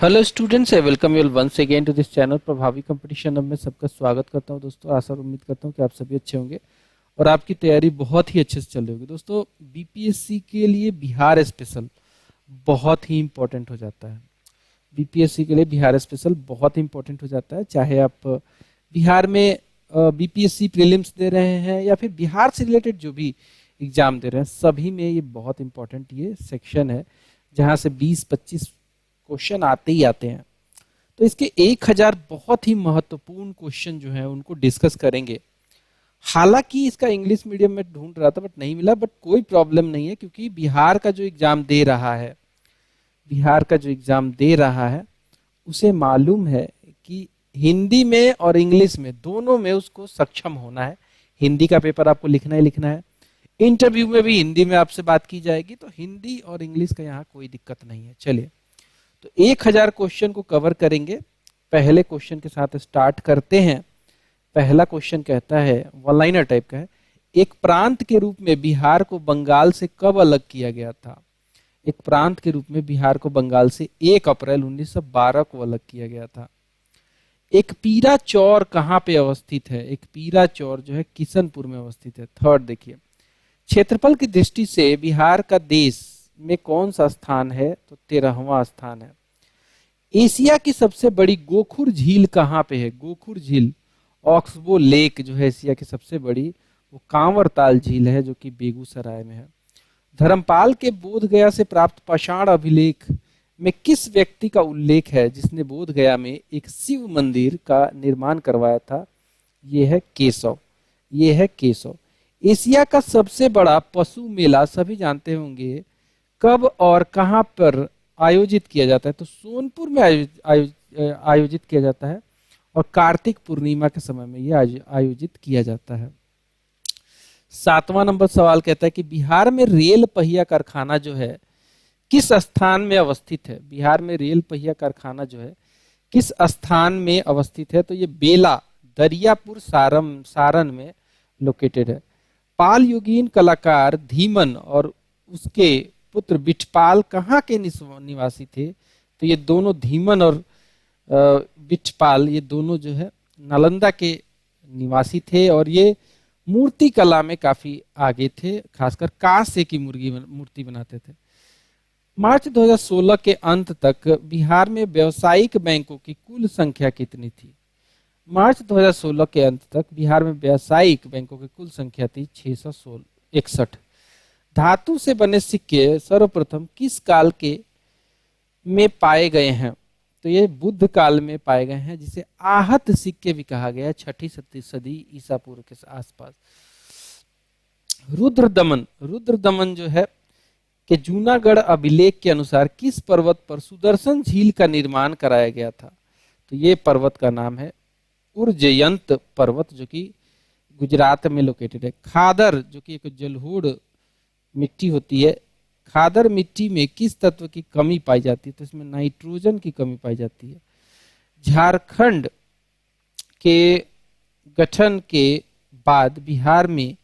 Hello students, I welcome you once again to this channel Prabhavi competition. अब मैं सबका स्वागत करता हूं दोस्तों। आशा और उम्मीद करता हूं कि आप सभी अच्छे होंगे और आपकी तैयारी बहुत ही अच्छे से चल रही होगी। दोस्तों, बीपीएससी के लिए बिहार स्पेशल बहुत ही इंपॉर्टेंट हो जाता है। बीपीएससी के लिए बिहार स्पेशल बहुत ही इंपॉर्टेंट हो जाता है। चाहे आप बिहार में बीपीएससी प्रीलिम्स दे रहे हैं या फिर बिहार से रिलेटेड जो भी एग्जाम दे रहे हैं, सभी में ये बहुत इंपॉर्टेंट ये सेक्शन है, जहां से 20-25 क्वेश्चन आते ही आते हैं। तो इसके 1000 बहुत ही महत्वपूर्ण क्वेश्चन जो है उनको डिस्कस करेंगे। हालांकि इसका इंग्लिश मीडियम में ढूंढ रहा था बट नहीं मिला, बट कोई प्रॉब्लम नहीं है, क्योंकि बिहार का जो एग्जाम दे रहा है, उसे मालूम है कि हिंदी में और इंग्लिश में दोनों में उसको सक्षम होना है। हिंदी का पेपर आपको लिखना ही लिखना है। इंटरव्यू में भी हिंदी में आपसे बात की जाएगी, तो हिंदी और इंग्लिश का यहाँ कोई दिक्कत नहीं है। चलिए, तो 1000 क्वेश्चन को कवर करेंगे। पहले क्वेश्चन के साथ स्टार्ट करते हैं। पहला क्वेश्चन कहता है, वन लाइनर टाइप का है, एक प्रांत के रूप में बिहार को बंगाल से कब अलग किया गया था? एक प्रांत के रूप में बिहार को बंगाल से 1 अप्रैल 1912 को अलग किया गया था। एक पीरा चौर कहाँ पे अवस्थित है? एक पीरा चौर जो है किशनपुर में अवस्थित है। थर्ड देखिए, क्षेत्रफल की दृष्टि से बिहार का देश में कौन सा स्थान है? तो 13वां स्थान है। एशिया की सबसे बड़ी गोखुर झील कहाँ पे है? गोखुर झील, ऑक्सबो लेक जो है एशिया की सबसे बड़ी, वो कांवरताल झील है जो कि बेगूसराय में है। धर्मपाल के बोध गया से प्राप्त पाषाण अभिलेख में किस व्यक्ति का उल्लेख है जिसने बोध गया में एक शिव मंदिर का निर्माण करवाया था? ये है केशव। एशिया का सबसे बड़ा पशु मेला सभी जानते होंगे कब और कहां पर आयोजित किया जाता है? तो सोनपुर में आयोजित किया जाता है और कार्तिक पूर्णिमा के समय में यह आयोजित किया जाता है। 7वां नंबर सवाल कहता है कि बिहार में रेल पहिया कारखाना जो है किस स्थान में अवस्थित है? बिहार में रेल पहिया कारखाना जो है किस स्थान में अवस्थित है? तो ये बेला दरियापुर सारण में लोकेटेड है। पाल युगीन कलाकार धीमन और उसके पुत्र बिठपाल कहाँ के निवासी थे? तो ये दोनों धीमन और बिठपाल, ये दोनों जो है नालंदा के निवासी थे और ये मूर्ति कला में काफी आगे थे, खासकर कांस्य की मूर्ति बनाते थे। मार्च 2016 के अंत तक बिहार में व्यावसायिक बैंकों की कुल संख्या कितनी थी? मार्च 2016 के अंत तक बिहार में व्यावसायिक बैंकों की कुल संख्या थी 661। धातु से बने सिक्के सर्वप्रथम किस काल के में पाए गए हैं? तो ये बुद्ध काल में पाए गए हैं, जिसे आहत सिक्के भी कहा गया है, 6ठी सदी ईसा पूर्व के आसपास। रुद्रदमन जो है कि जूनागढ़ अभिलेख के अनुसार किस पर्वत पर सुदर्शन झील का निर्माण कराया गया था? तो ये पर्वत का नाम है उर्जयंत पर्वत, जो कि गुजरात में लोकेटेड है। खादर जो कि एक जलोढ़ मिट्टी होती है, खादर मिट्टी में किस तत्व की कमी पाई जाती है? तो इसमें नाइट्रोजन की कमी पाई जाती है। झारखंड के गठन के बाद बिहार में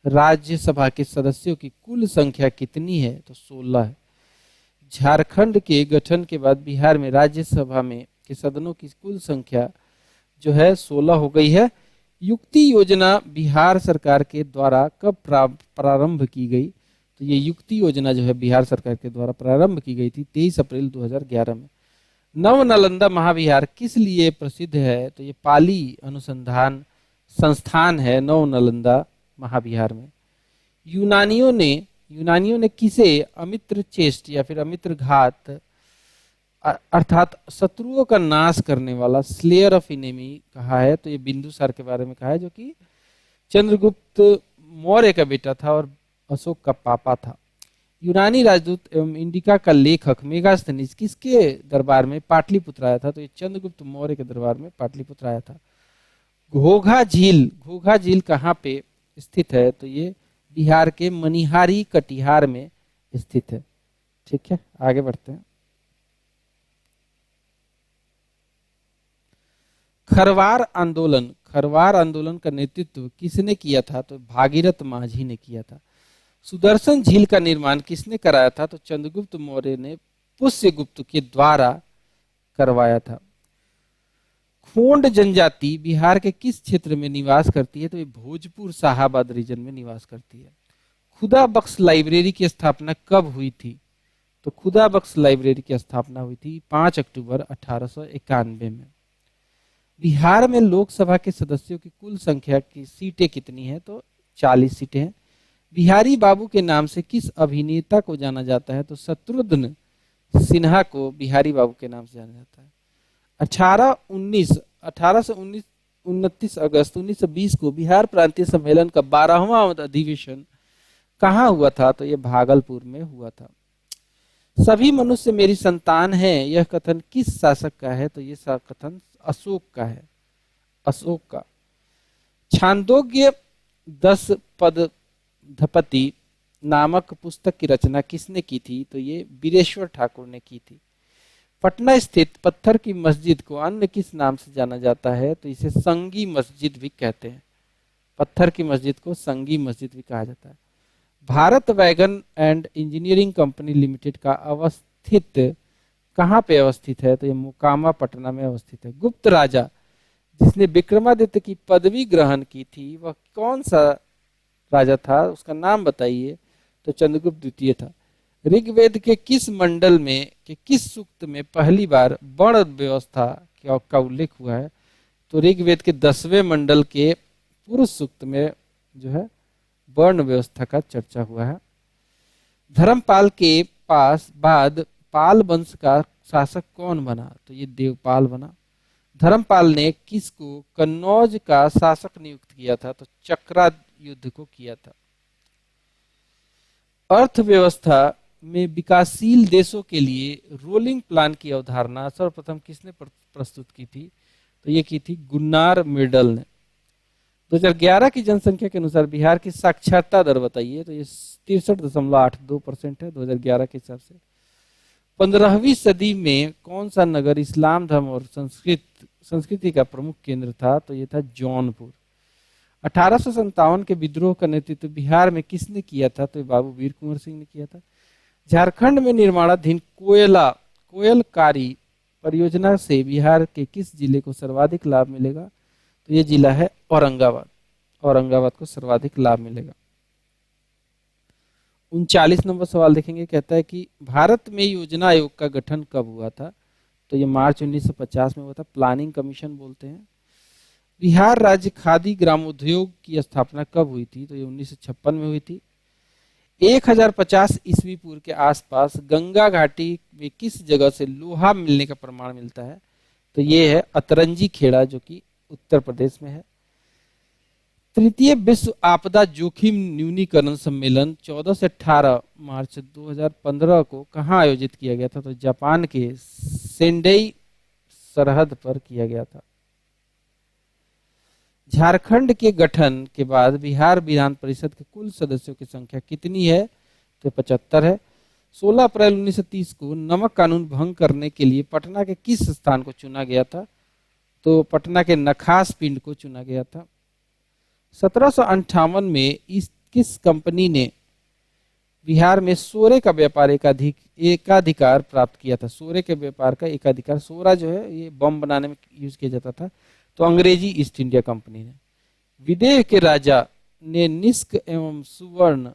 राज्यसभा के सदस्यों की कुल संख्या कितनी है? तो 16 है। झारखंड के गठन के बाद बिहार में राज्यसभा में के सदनों की कुल संख्या जो है 16 हो गई है। युक्ति योजना बिहार सरकार के द्वारा कब प्रारंभ की गई? तो ये युक्ति योजना जो है बिहार सरकार के द्वारा प्रारंभ की गई थी 23 अप्रैल 2011 में। नव नालंदा महाविहार किस लिए प्रसिद्ध है? तो ये पाली अनुसंधान संस्थान है नव नालंदा महाविहार में। यूनानियों ने किसे अमित्र चेष्ट या फिर अमित्र घात अर्थात शत्रुओं का नाश करने वाला, स्लेयर ऑफ एनिमी कहा है? तो ये बिंदुसार के बारे में कहा है, जो कि चंद्रगुप्त मौर्य का बेटा था और अशोक का पापा था। यूनानी राजदूत एवं इंडिका का लेखक मेगास्थनीज किसके दरबार में पाटलिपुत्र आया था? तो ये चंद्रगुप्त मौर्य के दरबार में पाटलिपुत्र आया था। घोघा झील कहाँ पे स्थित है? तो ये बिहार के मनिहारी कटिहार में स्थित है। ठीक है, आगे बढ़ते हैं। खरवार आंदोलन का नेतृत्व किसने किया था? तो भागीरथ माझी ने किया था। सुदर्शन झील का निर्माण किसने कराया था? तो चंद्रगुप्त मौर्य ने पुष्यगुप्त के द्वारा करवाया था। खोंड जनजाति बिहार के किस क्षेत्र में निवास करती है? तो ये भोजपुर शाहाबाद रीजन में निवास करती है। खुदा बख्श लाइब्रेरी की स्थापना कब हुई थी? तो खुदा बख्श लाइब्रेरी की स्थापना हुई थी 5 अक्टूबर 1891 में। बिहार में लोकसभा के सदस्यों की कुल संख्या की सीटें कितनी है? तो 40 सीटें हैं। बिहारी बाबू के नाम से किस अभिनेता को जाना जाता है? तो शत्रुघ्न सिन्हा को बिहारी बाबू के नाम से जाना जाता है। 18 से 29 अगस्त 1920 को बिहार प्रांतीय सम्मेलन का 12वां अधिवेशन कहाँ हुआ था? तो ये भागलपुर में हुआ था। सभी मनुष्य मेरी संतान है, यह कथन किस शासक का है? तो ये कथन अशोक का है, अशोक का। छांदोग्य 10 पद्धति नामक पुस्तक की रचना किसने की थी? तो ये बीरेश्वर ठाकुर ने की थी। पटना स्थित पत्थर की मस्जिद को अन्य किस नाम से जाना जाता है? तो इसे संगी मस्जिद भी कहते हैं। पत्थर की मस्जिद को संगी मस्जिद भी कहा जाता है। Bharat wagon and engineering company limited का अवस्थित कहाँ पे अवस्थित है? तो ये मोकामा पटना में अवस्थित है। गुप्त राजा जिसने विक्रमादित्य की पदवी ग्रहण की थी वह कौन सा राजा था? उसका नाम बताइए। तो चंद्रगुप्त द्वितीय था। ऋग्वेद के किस मंडल में के किस सूक्त में पहली बार वर्ण व्यवस्था का उल्लेख हुआ है? तो ऋग्वेद के 10वें मंडल के पुरुष सूक्त में जो है वर्ण व्यवस्था का चर्चा हुआ है। धर्मपाल के पास बाद पाल वंश का शासक कौन बना? तो ये देवपाल बना। धर्मपाल ने किसको कन्नौज का शासक नियुक्त किया था? तो चक्रा युद्ध को किया था। अर्थव्यवस्था में विकासशील देशों के लिए रोलिंग प्लान की अवधारणा सर्वप्रथम किसने प्रस्तुत की थी? तो ये की थी गुन्नार मिडल ने। 2011 की जनसंख्या के अनुसार बिहार की साक्षरता दर बताइए। तो ये 63.82% है 2011 के हिसाब से। 15वीं सदी में कौन सा नगर इस्लाम धर्म और संस्कृति का प्रमुख केंद्र था? तो ये था जौनपुर। 1857 के विद्रोह का नेतृत्व बिहार में किसने किया था? तो बाबू वीर कुंवर सिंह ने किया था। झारखंड में निर्माणाधीन कोयलकारी परियोजना से बिहार के किस जिले को सर्वाधिक लाभ मिलेगा? तो ये जिला है औरंगाबाद। औरंगाबाद को सर्वाधिक लाभ मिलेगा। 39 नंबर सवाल देखेंगे। कहता है कि भारत में योजना आयोग का गठन कब हुआ था? तो ये मार्च 1950 में हुआ था। प्लानिंग कमीशन बोलते हैं। बिहार राज्य खादी ग्रामोद्योग की स्थापना कब हुई थी? तो ये 1956 में हुई थी। 1050 ईस्वी पूर्व के आसपास गंगा घाटी में किस जगह से लोहा मिलने का प्रमाण मिलता है? तो ये है अतरंजी खेड़ा जो कि उत्तर प्रदेश में है। तृतीय विश्व आपदा जोखिम न्यूनीकरण सम्मेलन 14 से 18 मार्च 2015 को कहाँ आयोजित किया गया था? तो जापान के सेंडई सरहद पर किया गया था। झारखंड के गठन के बाद बिहार विधान परिषद के कुल सदस्यों की संख्या कितनी है? तो 75 है। 16 अप्रैल 1930 को नमक कानून भंग करने के लिए पटना के किस स्थान को चुना गया था? तो पटना के नखास पिंड को चुना गया था। 1758 में किस कंपनी ने बिहार में सोरे का व्यापार एकाधिकार प्राप्त किया था? सोरे के व्यापार का एकाधिकार। सोरा जो है ये बम बनाने में यूज किया जाता था। तो अंग्रेजी ईस्ट इंडिया कंपनी ने। विदेह के राजा ने निष्क एवं सुवर्ण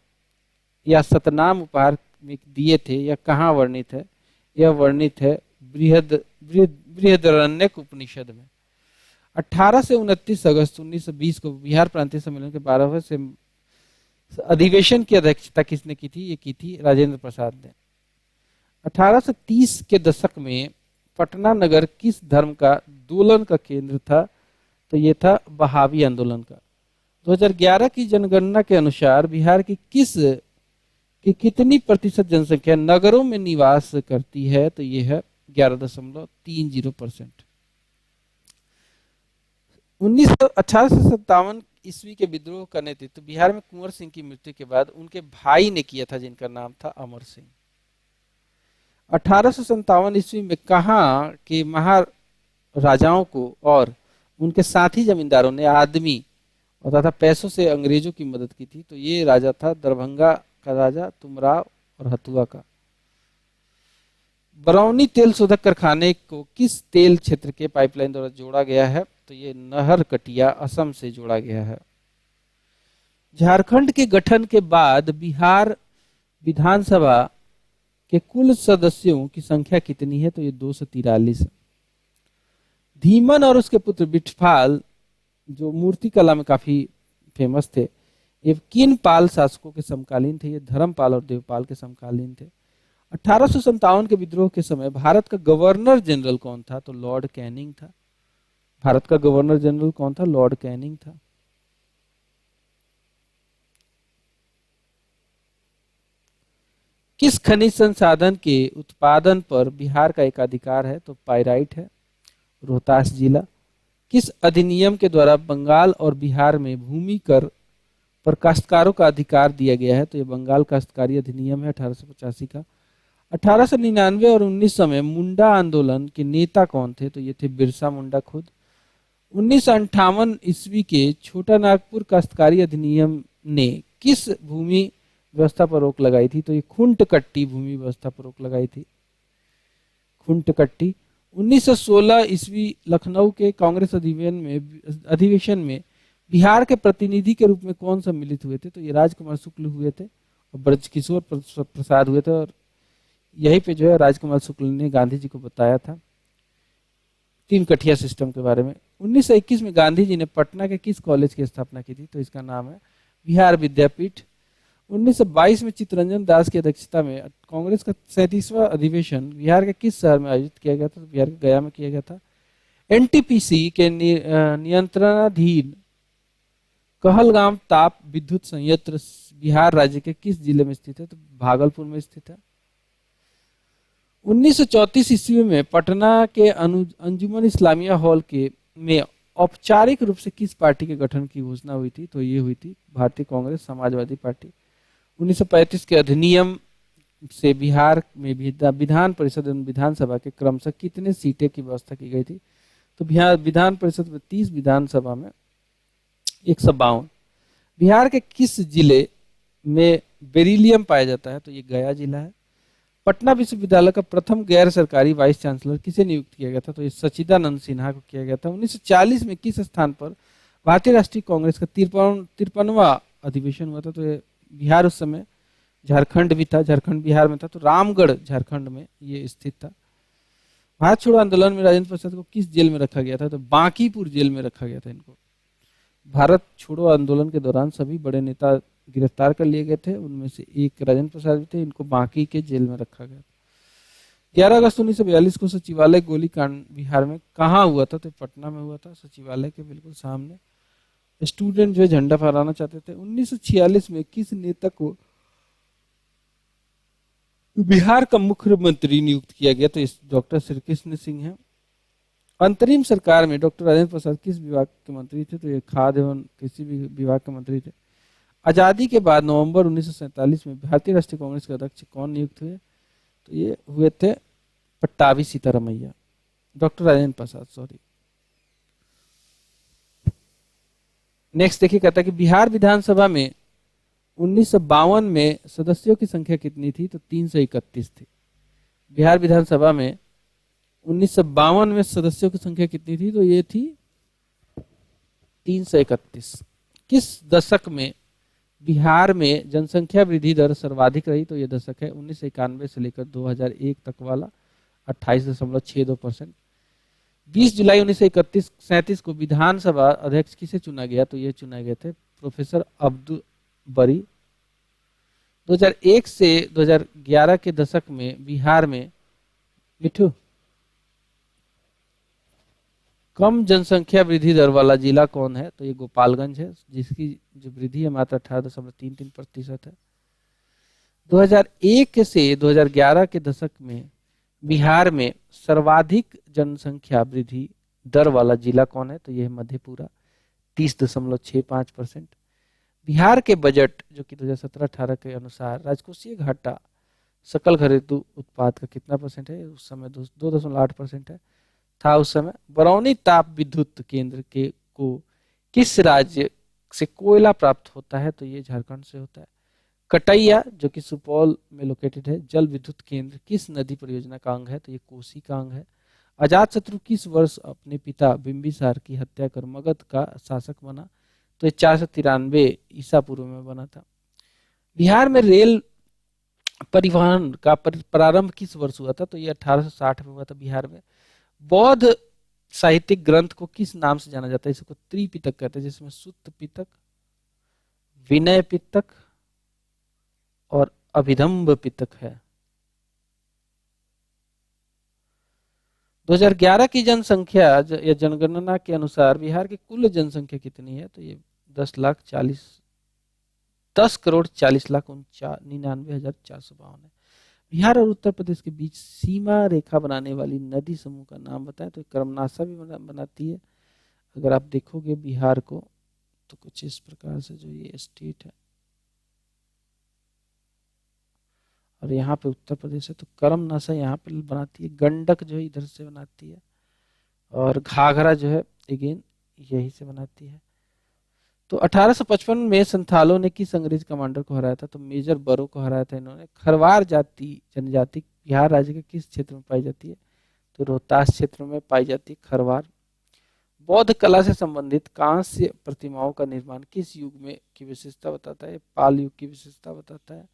या सतनाम उपहार में दिए थे। यह कहाँ वर्णित है? यह वर्णित है बृहदारण्यक उपनिषद में। 18 से 29 अगस्त 1920 को बिहार प्रांतीय सम्मेलन के 12वें से अधिवेशन की अध्यक्षता किसने की थी? ये की थी राजेंद्र प्रसाद ने। 1830 के दशक में पटना नगर किस धर्म का आंदोलन का केंद्र था? तो ये था बहावी आंदोलन का। 2011 की जनगणना के अनुसार बिहार की कितनी प्रतिशत जनसंख्या नगरों में निवास करती है? तो ये है 11.30%। 1857 ईस्वी के विद्रोह का नेतृत्व बिहार में कुंवर सिंह की मृत्यु के बाद उनके भाई ने किया था, जिनका नाम था अमर सिंह। 1857 ईस्वी में कहाँ के महाराजाओं को और उनके साथी जमींदारों ने आदमी और तथा पैसों से अंग्रेजों की मदद की थी? तो ये राजा था दरभंगा का राजा तुमराव और हथुआ का। बरौनी तेल शोधक कारखाने को किस तेल क्षेत्र के पाइपलाइन द्वारा जोड़ा गया है? तो ये नहर कटिया असम से जोड़ा गया है। झारखंड के गठन के बाद बिहार विधानसभा के कुल सदस्यों की संख्या कितनी है? तो ये 243 है। धीमन और उसके पुत्र बिठफाल जो मूर्ति कला में काफी फेमस थे, ये किन पाल शासकों के समकालीन थे? ये धर्मपाल और देवपाल के समकालीन थे। 1857 के विद्रोह के समय भारत का गवर्नर जनरल कौन था? तो लॉर्ड कैनिंग था। भारत का गवर्नर जनरल कौन था? लॉर्ड कैनिंग था। किस खनिज संसाधन के उत्पादन पर बिहार का एकाधिकार है? तो पाइराइट है, रोहतास जिला। किस अधिनियम के द्वारा बंगाल और बिहार में भूमि कर पर काश्तकारों का अधिकार दिया गया है? तो ये बंगाल काश्तकारी अधिनियम है 1885 का। 1899 और 1900 में मुंडा आंदोलन के नेता कौन थे? तो ये थे बिरसा मुंडा खुद। 1958 ईस्वी के छोटा नागपुर काश्तकारी अधिनियम ने किस भूमि व्यवस्था पर रोक लगाई थी? तो ये खुंट कट्टी भूमि व्यवस्था पर रोक लगाई थी, खुंट कट्टी। 1916 ईस्वी लखनऊ के कांग्रेस अधिवेशन में बिहार के प्रतिनिधि के रूप में कौन सम्मिलित हुए थे? तो ये राजकुमार शुक्ल हुए थे और ब्रजकिशोर प्रसाद हुए थे। और यहीं पे जो है राजकुमार शुक्ल ने गांधी जी को बताया था तीन कठिया सिस्टम के बारे में। 1921 में गांधी जी ने पटना के किस कॉलेज की स्थापना की थी? तो इसका नाम है बिहार विद्यापीठ। 1922 में चित्तरंजन दास की अध्यक्षता में कांग्रेस का 37वां अधिवेशन बिहार के किस शहर में आयोजित किया गया था? तो बिहार के गया में किया गया था। एनटीपीसी के नियंत्रणाधीन कहलगांव ताप विद्युत संयंत्र बिहार राज्य के किस जिले में स्थित है? तो भागलपुर में स्थित है। 1934 ईस्वी में पटना के अंजुमन इस्लामिया हॉल के में औपचारिक रूप से किस पार्टी के गठन की घोषणा हुई थी? तो ये हुई थी भारतीय कांग्रेस समाजवादी पार्टी। 1935 के अधिनियम से बिहार में विधान परिषद एवं विधानसभा के क्रमशः कितने सीटें की व्यवस्था की गई थी? तो बिहार विधान परिषद में 30, विधानसभा में 152। बिहार के किस जिले में बेरिलियम पाया जाता है? तो ये गया जिला है। पटना विश्वविद्यालय का प्रथम गैर सरकारी वाइस चांसलर किसे नियुक्त किया गया था? तो ये सच्चिदानंद सिन्हा को किया गया था। 1940 में किस स्थान पर भारतीय राष्ट्रीय कांग्रेस का 53वां अधिवेशन हुआ था? तो ये बिहार उस समय झारखंड भी था, झारखंड बिहार में था, तो रामगढ़ झारखंड में ये स्थित था। भारत छोड़ो आंदोलन में राजेंद्र प्रसाद को किस जेल में रखा गया था? तो बांकीपुर जेल में रखा गया था इनको। भारत छोड़ो आंदोलन के दौरान सभी बड़े नेता गिरफ्तार कर लिए गए थे, उनमें से एक राजेंद्र प्रसाद भी थे, इनको बांकी के जेल में रखा गया। 11 अगस्त 1942 को सचिवालय गोलीकांड बिहार में कहाँ हुआ था? तो पटना में हुआ था, सचिवालय के बिल्कुल सामने। स्टूडेंट जो है झंडा फहराना चाहते थे। 1946 में किस नेता को बिहार का मुख्यमंत्री नियुक्त किया गया? तो इस डॉक्टर श्री कृष्ण सिंह है। अंतरिम सरकार में डॉक्टर राजेंद्र प्रसाद किस विभाग के मंत्री थे? तो ये खाद्य एवं कृषि विभाग के मंत्री थे। आजादी के बाद नवंबर 1947 में भारतीय राष्ट्रीय कांग्रेस के अध्यक्ष कौन नियुक्त हुए? तो ये हुए थे Pattabhi Sitaramayya, doctor Rajendra Prasad, sorry. Next देखिए, कहता है कि बिहार विधानसभा में 1952 में सदस्यों की संख्या कितनी थी? तो 331 थी। बिहार विधानसभा में 1952 में सदस्यों की संख्या कितनी थी? तो ये थी 331। किस दशक में बिहार में जनसंख्या वृद्धि दर सर्वाधिक रही? तो ये दशक है 1991 से लेकर 2001 तक वाला, 28.62%। 20 जुलाई 1937 को विधानसभा अध्यक्ष किसे चुना गया? तो ये चुने गए थे प्रोफेसर अब्दुल बरी। 2001 से 2011 के दशक में बिहार में मिठू कम जनसंख्या वृद्धि दर वाला जिला कौन है? तो ये गोपालगंज है, जिसकी जो वृद्धि है मात्र 18.33% है। 2001 से 2011 के दशक में बिहार में सर्वाधिक जनसंख्या वृद्धि दर वाला जिला कौन है? तो यह मधेपुरा, 30.65%। बिहार के बजट जो कि 2017-18 के अनुसार राजकोषीय घाटा सकल घरेलू उत्पाद का कितना परसेंट है? उस समय 2.8% है था उस समय। बरौनी ताप विद्युत केंद्र के को किस राज्य से कोयला प्राप्त होता है? तो ये झारखंड से होता है। कटैया जो कि सुपौल में लोकेटेड है। जल विद्युत केंद्र किस नदी परियोजना का अंग है? तो ये कोसी का अंग है। अजातशत्रु किस वर्ष अपने पिता बिंबिसार की हत्या कर मगध का शासक बना? तो ये 493 ईसा पूर्व में बना था। बिहार में रेल परिवहन का प्रारंभ किस वर्ष हुआ था? तो ये 1860 में हुआ था बिहार में। बौद्ध साहित्यिक ग्रंथ को किस नाम से जाना जाता है? इसको त्रिपिटक कहते हैं, जिसमें सुत्त पिटक, विनय पिटक और अभिधम्ब पिटक है। 2011 की जनसंख्या या जनगणना के अनुसार बिहार की कुल जनसंख्या कितनी है? तो ये 10,40,99,452 है। बिहार और उत्तर प्रदेश के बीच सीमा रेखा बनाने वाली नदी समूह का नाम बताएं। तो कर्मनाशा भी बनाती है। अगर आप देखोगे बिहार को तो कुछ इस प्रकार से जो ये स्टेट है और यहाँ पे उत्तर प्रदेश है, तो कर्मनाशा यहाँ पे बनाती है। गंडक जो है इधर से बनाती है और घाघरा जो है अगेन यही से बनाती है। तो 1855 में संथालों ने किस अंग्रेज कमांडर को हराया था? तो मेजर बरो को हराया था इन्होंने। खरवार जाति जनजाति बिहार राज्य के किस क्षेत्र में पाई जाती है? तो रोहतास क्षेत्र में पाई जाती है खरवार। बौद्ध कला से संबंधित कांस्य प्रतिमाओं का निर्माण किस युग में की विशेषता बताता है? पाल युग की विशेषता बताता है।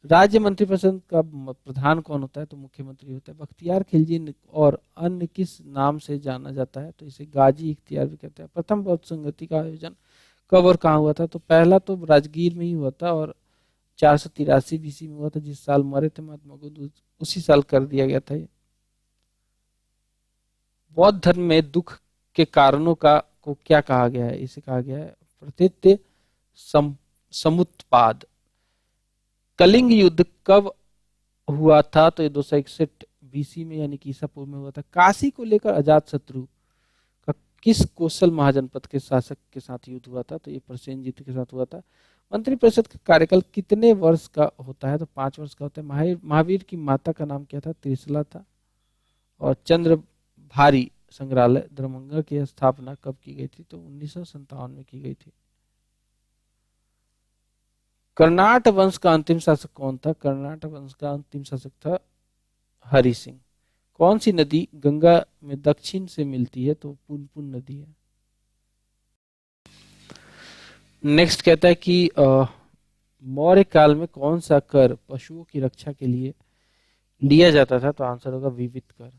राज्य मंत्रिपरिषद का प्रधान कौन होता है? तो मुख्यमंत्री होता है। बख्तियार खिलजी और अन्य किस नाम से जाना जाता है? तो इसे गाजी इख्तियार भी कहते हैं। प्रथम बौद्ध संगति का आयोजन कब और कहाँ हुआ था? तो पहला तो राजगीर में ही हुआ था और 483 बीसी में हुआ था। जिस साल मरे थे महात्मा बुद्ध उसी साल कर दिया गया था ये। बौद्ध धर्म में दुख के कारणों का को क्या कहा गया है? इसे कहा गया है प्रतीत्य समुत्पाद। कलिंग युद्ध कब हुआ था? तो ये 261 बीसी में यानी कि ईसा पूर्व में हुआ था। काशी को लेकर अजातशत्रु का किस कोसल महाजनपद के शासक के साथ युद्ध हुआ था? तो ये प्रसेनजीत के साथ हुआ था। मंत्रिपरिषद का कार्यकाल कितने वर्ष का होता है? तो 5 वर्ष का होता है। महावीर की माता का नाम क्या था? त्रिशला था। और चंद्र भारी संग्रहालय दरभंगा की स्थापना कब की गई थी? तो 1957 में की गई थी। कर्नाट वंश का अंतिम शासक कौन था? कर्नाट वंश का अंतिम शासक था हरि सिंह। कौन सी नदी गंगा में दक्षिण से मिलती है? तो पुनपुन नदी है। नेक्स्ट कहता है कि मौर्य काल में कौन सा कर पशुओं की रक्षा के लिए लिया जाता था? तो आंसर होगा विविध कर।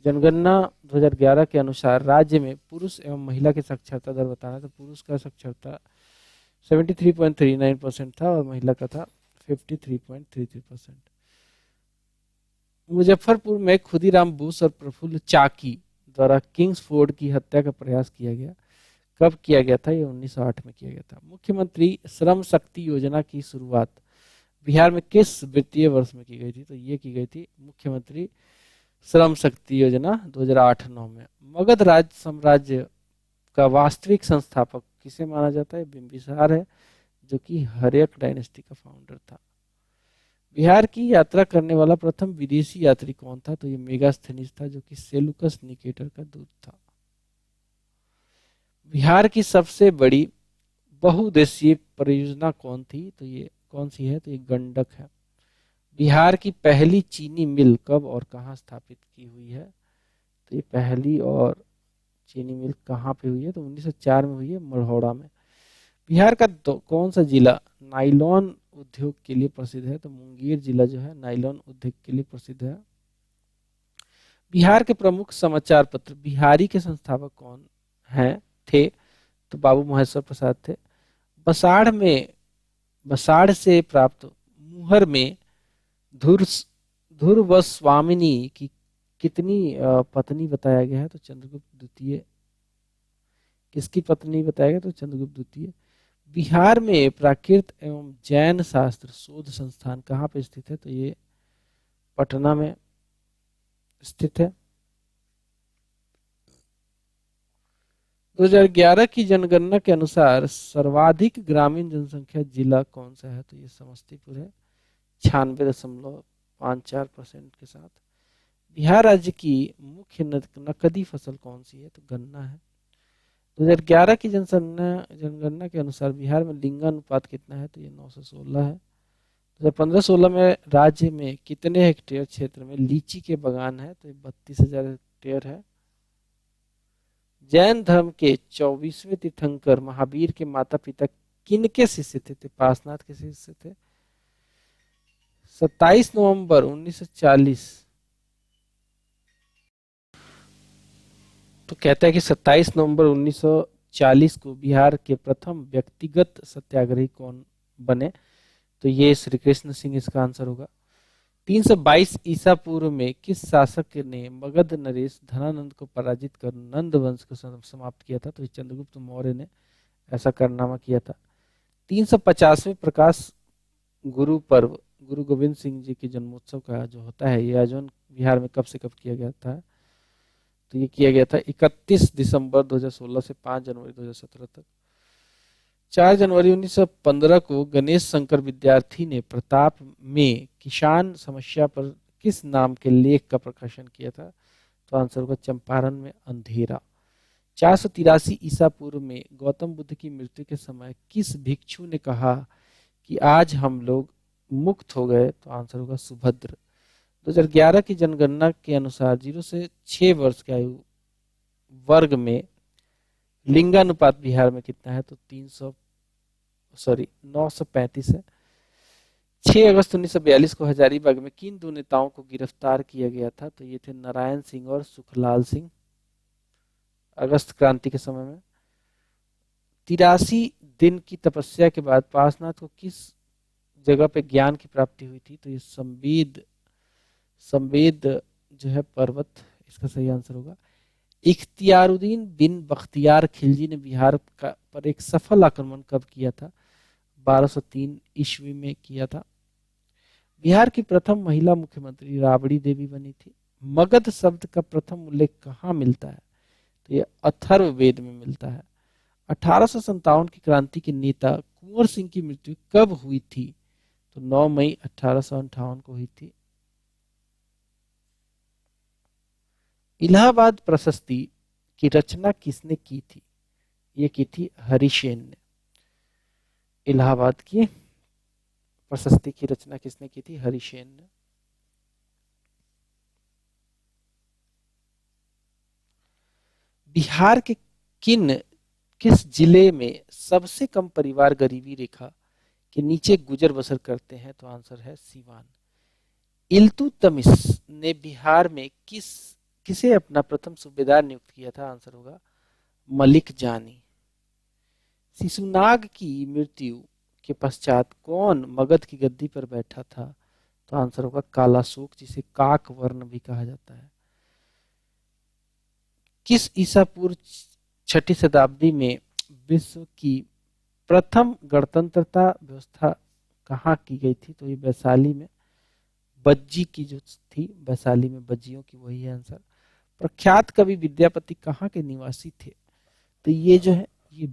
जनगणना 2011 के अनुसार राज्य में पुरुष एवं महिला की साक्षरता दर बताना। तो पुरुष का साक्षरता 73.39% था और महिला का था 53.33%। मुजफ्फरपुर में खुदीराम बोस और प्रफुल्ल चाकी द्वारा किंग्सफोर्ड की हत्या का प्रयास किया गया। कब किया गया था? ये 1908 में किया गया था। मुख्यमंत्री श्रम शक्ति योजना की शुरुआत बिहार में किस वित्तीय वर्ष में की गई थी? तो ये की गई थी मुख्यमंत्री श्रम शक्ति योजना 2008-9 में। मगध राज साम्राज्य का वास्तविक संस्थापक किसे माना जाता है? बिंबिसार है, जो कि हर्यक डायनेस्टी का फाउंडर था। बिहार की यात्रा करने वाला प्रथम विदेशी यात्री कौन था? तो ये मेगास्थनीज था, जो कि सेलुकस निकेटर का दूत था। बिहार की सबसे बड़ी बहुउद्देशीय परियोजना कौन थी? तो ये कौन सी है? तो ये गंडक है। बिहार की पहली चीनी मिल कब और कहाँ स्थापित की हुई है? तो ये पहली और चीनी मिल कहाँ पे हुई है? तो 1904 में हुई है, मढ़ौरा में। बिहार का कौन सा जिला नाइलॉन उद्योग के लिए प्रसिद्ध है? तो मुंगेर जिला जो है नाइलॉन उद्योग के लिए प्रसिद्ध है। बिहार के प्रमुख समाचार पत्र बिहारी के संस्थापक कौन हैं थे? तो बाबू महेश्वर प्रसाद थे। बसाड़ से प्राप्त मुहर में धुर्वस्वामिनी की कितनी पत्नी बताया गया है? तो चंद्रगुप्त द्वितीय। किसकी पत्नी बताया गया? तो चंद्रगुप्त द्वितीय। बिहार में प्राकृत एवं जैन शास्त्र शोध संस्थान कहाँ पे स्थित है? तो ये पटना में स्थित है। 2011 की जनगणना के अनुसार सर्वाधिक ग्रामीण जनसंख्या जिला कौन सा है? तो ये समस्तीपुर है 96.54% के साथ। बिहार राज्य की मुख्य नकदी फसल कौन सी है? तो गन्ना है। 2011 की जनगणना के अनुसार बिहार में लिंगानुपात कितना है? तो ये 916 है। 2015-16 में राज्य में कितने हेक्टेयर क्षेत्र में लीची के बागान है? तो 32,000 हेक्टेयर है। जैन धर्म के 24वें तीर्थंकर महावीर के माता पिता किनके शिष्य थे? तो पार्श्वनाथ के शिष्य थे। 27 नवंबर 1940, तो कहता है कि 27 नवंबर 1940 को बिहार के प्रथम व्यक्तिगत सत्याग्रही कौन बने? तो ये श्री कृष्ण सिंह इसका आंसर होगा। 322 ईसा पूर्व में किस शासक ने मगध नरेश धनानंद को पराजित कर नंद वंश को समाप्त किया था? तो चंद्रगुप्त मौर्य ने ऐसा कारनामा किया था। 350वें प्रकाश गुरु पर्व गुरु गोविंद सिंह जी के जन्मोत्सव का जो होता है, ये आयोजन बिहार में कब से कब किया गया था? तो ये किया गया था 31 दिसंबर 2016 से 5 जनवरी 2017 तक। 4 जनवरी 1915 को गणेश शंकर विद्यार्थी ने प्रताप में किसान समस्या पर किस नाम के लेख का प्रकाशन किया था? तो आंसर होगा चंपारण में अंधेरा। 483 ईसा पूर्व में गौतम बुद्ध की मृत्यु के समय किस भिक्षु ने कहा कि आज हम लोग मुक्त हो गए? तो आंसर होगा सुभद्र। 2011 की जनगणना के अनुसार 0 से 6 वर्ष की आयु वर्ग में लिंगानुपात बिहार में कितना है? तो 935 है। 6 अगस्त 1942 को हजारीबाग में किन दो नेताओं को गिरफ्तार किया गया था? तो ये थे नारायण सिंह और सुखलाल सिंह, अगस्त क्रांति के समय में। 83 दिन की तपस्या के बाद पार्श्वनाथ को किस जगह पे ज्ञान की प्राप्ति हुई थी? तो ये संवेद जो है पर्वत, इसका सही आंसर होगा। इख्तियारुद्दीन बिन बख्तियार खिलजी ने बिहार पर एक सफल आक्रमण कब किया था? 1203 ईस्वी में किया था। बिहार की प्रथम महिला मुख्यमंत्री राबड़ी देवी बनी थी। मगध शब्द का प्रथम उल्लेख कहाँ मिलता है? तो ये अथर्ववेद में मिलता है। 1857 की क्रांति के नेता कुंवर सिंह की मृत्यु कब हुई थी? तो 9 मई 1858 को हुई थी। इलाहाबाद प्रशस्ति की रचना किसने की थी? ये की थी हरिसेन ने। इलाहाबाद की प्रशस्ति की रचना किसने की थी? हरिसेन ने। बिहार के किस जिले में सबसे कम परिवार गरीबी रेखा के नीचे गुजर बसर करते हैं? तो आंसर है सीवान। इल्तुतमिश ने बिहार में किसे अपना प्रथम सूबेदार नियुक्त किया था? आंसर होगा मलिक जानी। शिशुनाग की मृत्यु के पश्चात कौन मगध की गद्दी पर बैठा था? तो आंसर होगा कालाशोक, जिसे काक वर्ण भी कहा जाता है। किस ईसा पूर्व 6ठी शताब्दी में विश्व की प्रथम गणतंत्रता व्यवस्था कहाँ की गई थी? तो ये वैशाली में, बज्जी की जो थी वैशाली में, बज्जियों की, वही है आंसर। प्रख्यात कवि विद्यापति कहाँ के निवासी थे? तो ये जो है ये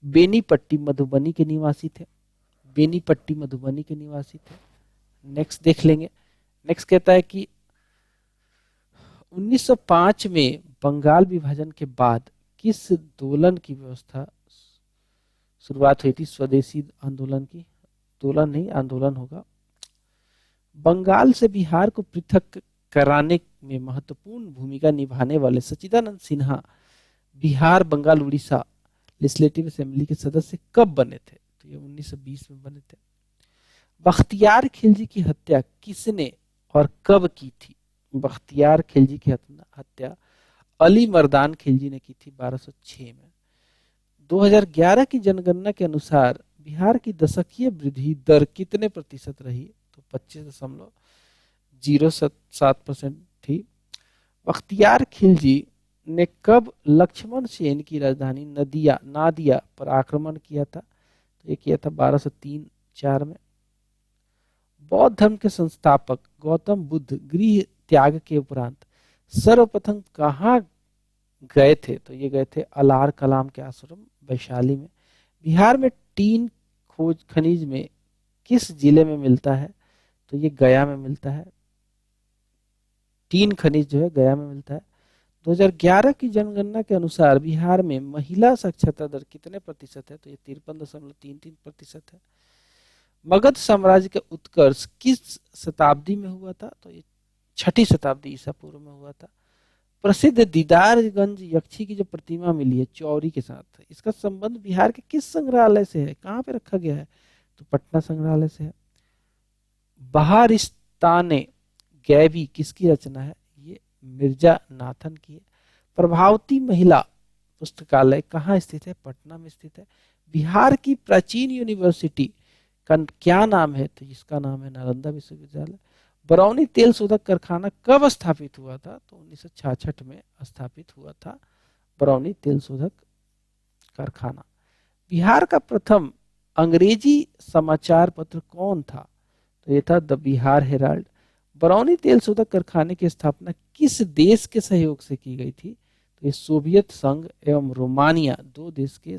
बेनीपट्टी मधुबनी के निवासी थे। बेनीपट्टी मधुबनी के निवासी थे। नेक्स्ट देख लेंगे। नेक्स्ट कहता है कि 1905 में बंगाल विभाजन के बाद किस दोलन की व्यवस्था शुरुआत हुई थी? स्वदेशी आंदोलन की। दोलन नहीं, आंदोलन होगा। बंगाल से बिहार को पृथक कराने में महत्वपूर्ण भूमिका निभाने वाले सच्चिदानंद सिन्हा बिहार बंगाल उड़ीसा लेजिस्लेटिव असेंबली के सदस्य कब बने थे? तो ये 1920 में बने थे। बख्तियार खिलजी की हत्या किसने और कब की थी? बख्तियार खिलजी की हत्या अली मर्दान खिलजी ने की थी 1206 में। 2011 की जनगणना के अनुसार बिहार की दशकीय वृद्धि दर कितने प्रतिशत रही? तो 25.07% थी। बख्तियार खिलजी ने कब लक्ष्मण सेन की राजधानी नादिया पर आक्रमण किया था? तो ये किया था 1203-4 में। बौद्ध धर्म के संस्थापक गौतम बुद्ध गृह त्याग के उपरांत सर्वप्रथम कहाँ गए थे? तो ये गए थे अलार कलाम के आश्रम वैशाली में। बिहार में टीन खोज खनिज में किस जिले में मिलता है? तो ये गया में मिलता है। टीन खनिज जो है गया में मिलता है। 2011 की जनगणना के अनुसार बिहार में महिला साक्षरता दर कितने प्रतिशत है? तो ये 53.33% है। मगध साम्राज्य का उत्कर्ष किस शताब्दी में हुआ था? तो ये 6ठी शताब्दी ईसा पूर्व में हुआ था। प्रसिद्ध दीदारगंज यक्षी की जो प्रतिमा मिली है चौरी के साथ, इसका संबंध बिहार के किस संग्रहालय से है? कहाँ पे रखा गया है? तो पटना संग्रहालय से है। बहारिस्ताने गैबी किसकी रचना है? ये मिर्जा नाथन की है। प्रभावती महिला पुस्तकालय कहाँ स्थित है? पटना में स्थित है। बिहार की प्राचीन यूनिवर्सिटी का क्या नाम है? तो इसका नाम है नालंदा विश्वविद्यालय। बरौनी तेल शोधक कारखाना कब स्थापित हुआ था? तो 1966 में स्थापित हुआ था बरौनी तेल शोधक कारखाना। बिहार का प्रथम अंग्रेजी समाचार पत्र कौन था? तो ये था द बिहार हेराल्ड। बरौनी तेल शोधक कारखाने की स्थापना किस देश के सहयोग से की गई थी? तो ये सोवियत संघ एवं रोमानिया, दो देश के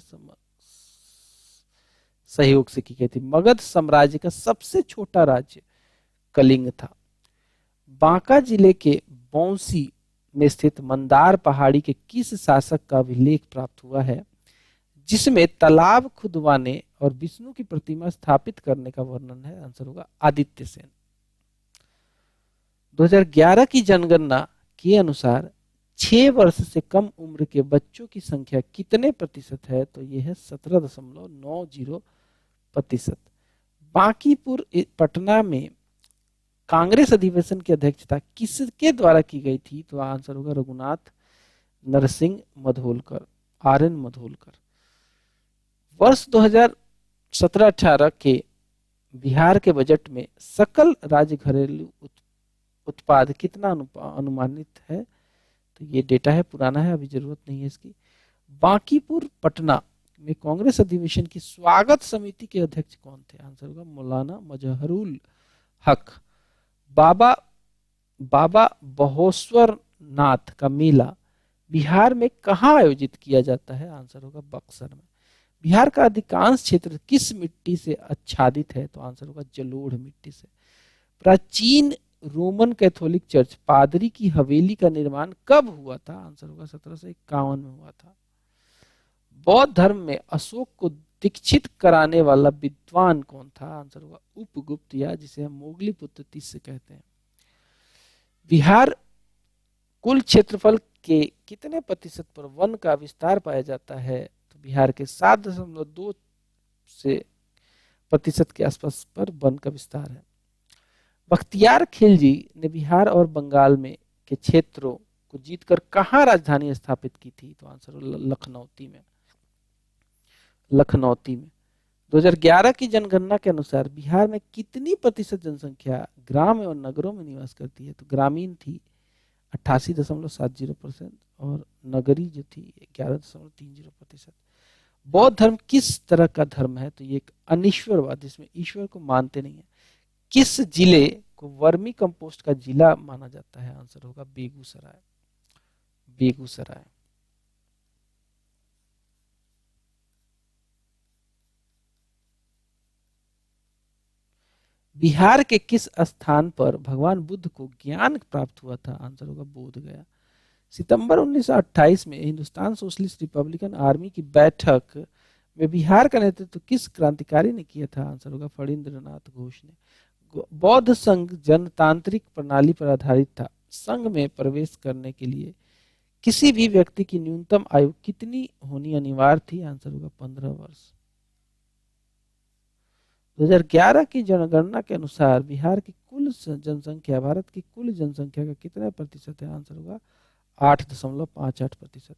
सहयोग से की गई थी। मगध साम्राज्य का सबसे छोटा राज्य कलिंग था। बांका जिले के बौंसी में स्थित मंदार पहाड़ी के किस शासक का अभिलेख प्राप्त हुआ है जिसमें तालाब खुदवाने और विष्णु की प्रतिमा स्थापित करने का वर्णन है? आंसर होगा आदित्य सेन। 2011 की जनगणना के अनुसार 6 वर्ष से कम उम्र के बच्चों की संख्या कितने प्रतिशत है? तो यह है 17.90%। बांकीपुर पटना में कांग्रेस अधिवेशन की अध्यक्षता किसके द्वारा की गई थी? तो आंसर होगा रघुनाथ नरसिंह मधोलकर, आर.एन. मधोलकर। वर्ष 2017-18 के बिहार के बजट में सकल राज्य घरेलू उत्पाद कितना अनुमानित है? तो ये डेटा है, पुराना है, अभी जरूरत नहीं है इसकी। बांकीपुर पटना में कांग्रेस अधिवेशन की स्वागत समिति के अध्यक्ष कौन थे? आंसर होगा मौलाना मजहरुल हक। बाबा बहोश्वर नाथ का मेला बिहार में कहाँ आयोजित किया जाता है? आंसर होगा बक्सर में। बिहार का अधिकांश क्षेत्र किस मिट्टी से आच्छादित है? तो आंसर होगा जलोढ़ मिट्टी से। प्राचीन रोमन कैथोलिक चर्च पादरी की हवेली का निर्माण कब हुआ था? आंसर होगा 1751 में हुआ था। बौद्ध धर्म में अशोक को दीक्षित कराने वाला विद्वान कौन था? आंसर होगा उपगुप्त, या जिसे हम मोगली पुत्र तीस कहते हैं। बिहार कुल क्षेत्रफल के कितने प्रतिशत पर वन का विस्तार पाया जाता है? तो बिहार के 7.2 से प्रतिशत के आसपास पर वन का विस्तार है। बख्तियार खिलजी ने बिहार और बंगाल में के क्षेत्रों को जीतकर कहाँ राजधानी स्थापित की थी? तो आंसर लखनौती में। 2011 की जनगणना के अनुसार बिहार में कितनी प्रतिशत जनसंख्या ग्राम और नगरों में निवास करती है? तो ग्रामीण थी 88.70% और नगरी जो थी 11.30%। बौद्ध धर्म किस तरह का धर्म है? तो ये एक अनिश्वरवाद, जिसमें ईश्वर को मानते नहीं है। किस जिले को वर्मी कंपोस्ट का जिला माना जाता है? आंसर होगा बेगूसराय। बिहार के किस स्थान पर भगवान बुद्ध को ज्ञान प्राप्त हुआ था? आंसर होगा बोध गया। सितंबर 1928 में हिंदुस्तान सोशलिस्ट रिपब्लिकन आर्मी की बैठक में बिहार का नेतृत्व किस क्रांतिकारी ने किया था? आंसर होगा फणींद्रनाथ घोष ने। बौद्ध संघ जनतांत्रिक प्रणाली पर आधारित था। संघ में प्रवेश करने के लिए किसी भी व्यक्ति की न्यूनतम आयु कितनी होनी अनिवार्य थी? आंसर होगा 15 वर्ष। 2011 की जनगणना के अनुसार बिहार की कुल जनसंख्या भारत की कुल जनसंख्या का कितना प्रतिशत है? आंसर होगा 8.58%।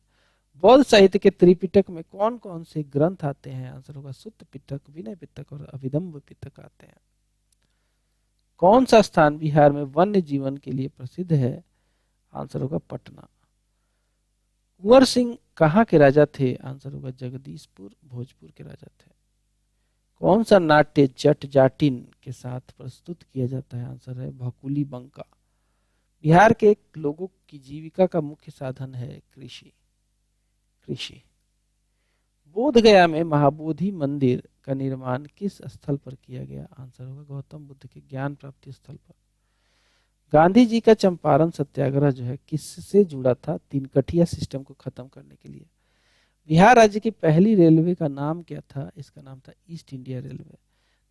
बौद्ध साहित्य के त्रिपिटक में कौन कौन से ग्रंथ आते हैं? आंसर होगा सुत्त पिटक, विनय पिटक और अभिधम्म पिटक आते हैं। कौन सा स्थान बिहार में वन्य जीवन के लिए प्रसिद्ध है? आंसर होगा पटना। कुंवर सिंह कहाँ के राजा थे? आंसर होगा जगदीशपुर भोजपुर के राजा थे। कौन सा नाट्य जट जाटिन के साथ प्रस्तुत किया जाता है? आंसर है भकुली बंका। बिहार के लोगों की जीविका का मुख्य साधन है कृषि। बोध गया में महाबोधि मंदिर का निर्माण किस स्थल पर किया गया? आंसर होगा गौतम बुद्ध के ज्ञान प्राप्ति स्थल पर। गांधी जी का चंपारण सत्याग्रह जो है किससे जुड़ा था? तीन कठिया सिस्टम को खत्म करने के लिए। बिहार राज्य की पहली रेलवे का नाम क्या था? इसका नाम था ईस्ट इंडिया रेलवे।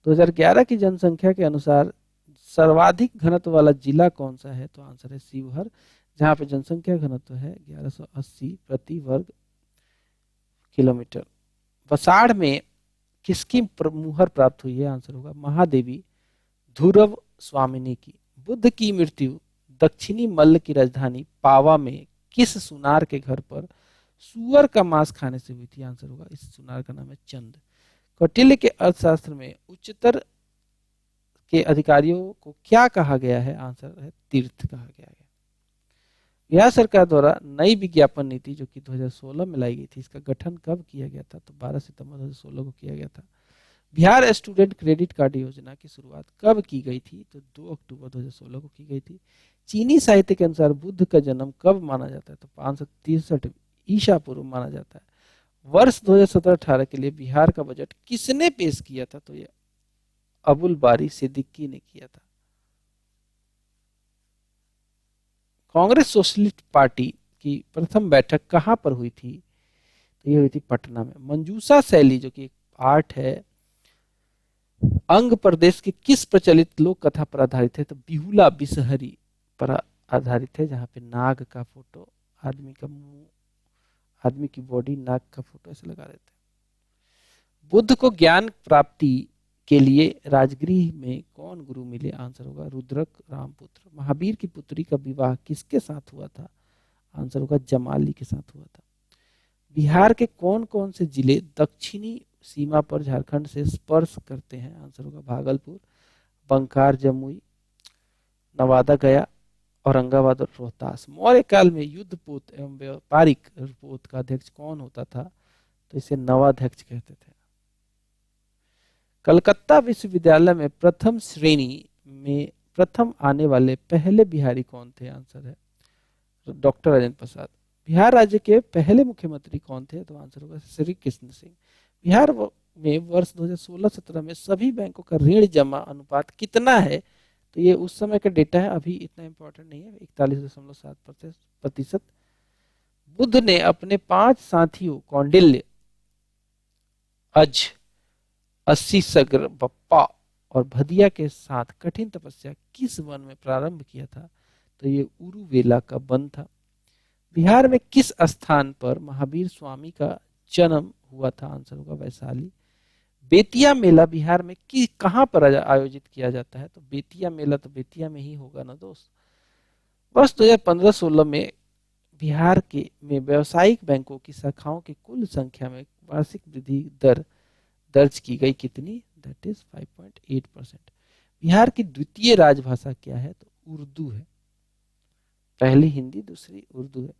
2011 की जनसंख्या के अनुसार सर्वाधिक घनत्व वाला जिला कौन सा है? तो आंसर है शिवहर, जहां पे जनसंख्या घनत्व है 1180 प्रति वर्ग किलोमीटर। वसाड़ में किसकी मुहर प्राप्त हुई है? आंसर होगा महादेवी ध्रुव स्वामिनी की। बुद्ध की मृत्यु दक्षिणी मल्ल की राजधानी पावा में किस सुनार के घर पर सुअर का मांस खाने से हुई थी? आंसर होगा, इस सुनार का नाम है चंद। कौटिल्य के अर्थशास्त्र में उच्चतर के अधिकारियों को क्या कहा गया है? आंसर है तीर्थ कहा गया है। बिहार सरकार द्वारा नई विज्ञापन नीति जो कि 2016 में लाई गई थी, इसका गठन कब किया गया था? तो 12 सितंबर 2016 को किया गया था। बिहार स्टूडेंट क्रेडिट कार्ड योजना की शुरुआत कब की गई थी? तो 2 अक्टूबर 2016 को की गई थी। चीनी साहित्य के अनुसार बुद्ध का जन्म कब माना जाता है? तो 563 ईसा पूर्व माना जाता है। वर्ष 2017-18 के लिए बिहार का बजट किसने पेश किया था? तो ये अबुल बारी सिद्दीकी ने किया था। कांग्रेस सोशलिस्ट पार्टी की प्रथम बैठक कहां पर हुई थी? तो ये हुई थी पटना में। मंजूषा शैली जो कि एक आर्ट है, अंग प्रदेश के किस प्रचलित लोक कथा पर आधारित है? तो बिहुला बिसहरी पर आधारित है, जहां पे नाग का फोटो, आदमी का मुंह, आदमी की बॉडी, नाग का फोटो ऐसे लगा देते हैं। बुद्ध को ज्ञान प्राप्ति के लिए राजगृह में कौन गुरु मिले? आंसर होगा रुद्रक रामपुत्र। महावीर की पुत्री का विवाह किसके साथ हुआ था? आंसर होगा जमाली के साथ हुआ था। बिहार के कौन कौन से जिले दक्षिणी सीमा पर झारखंड से स्पर्श करते हैं? आंसर होगा भागलपुर, बंकार जमुई, नवादा गया, औरंगाबाद और रोहतास। मौर्य काल में युद्ध पोत एवं व्यापारिक पोत का अध्यक्ष कौन होता था? तो इसे नवाध्यक्ष कहते थे। कलकत्ता विश्वविद्यालय में प्रथम श्रेणी में प्रथम आने वाले पहले बिहारी कौन थे? आंसर है डॉक्टर राजेंद्र प्रसाद। बिहार राज्य के पहले मुख्यमंत्री कौन थे? तो आंसर होगा श्री कृष्ण सिंह। बिहार में वर्ष 2016-17 में सभी बैंकों का ऋण जमा अनुपात कितना है? तो ये उस समय का डेटा है, अभी इतना इंपॉर्टेंट नहीं है, 41.7%। बुद्ध ने अपने 5 साथियों कौंडिल्य, अज, अस्सी सगर, बप्पा और भदिया के साथ कठिन तपस्या किस वन में प्रारंभ किया था? तो ये उरुवेला का वन था। बिहार में किस स्थान पर महावीर स्वामी का जन्म हुआ था? आंसर होगा वैशाली। बेतिया मेला बिहार में कहां पर आयोजित किया जाता है? तो बेतिया मेला तो बेतिया में ही होगा ना दोस्त। वर्ष 2015-16 में बिहार के में व्यावसायिक बैंकों की शाखाओं की कुल संख्या में वार्षिक वृद्धि दर दर्ज की गई कितनी? That is 5.8%। बिहार की द्वितीय राजभाषा क्या है? तो उर्दू है। पहली हिंदी, दूसरी उर्दू है।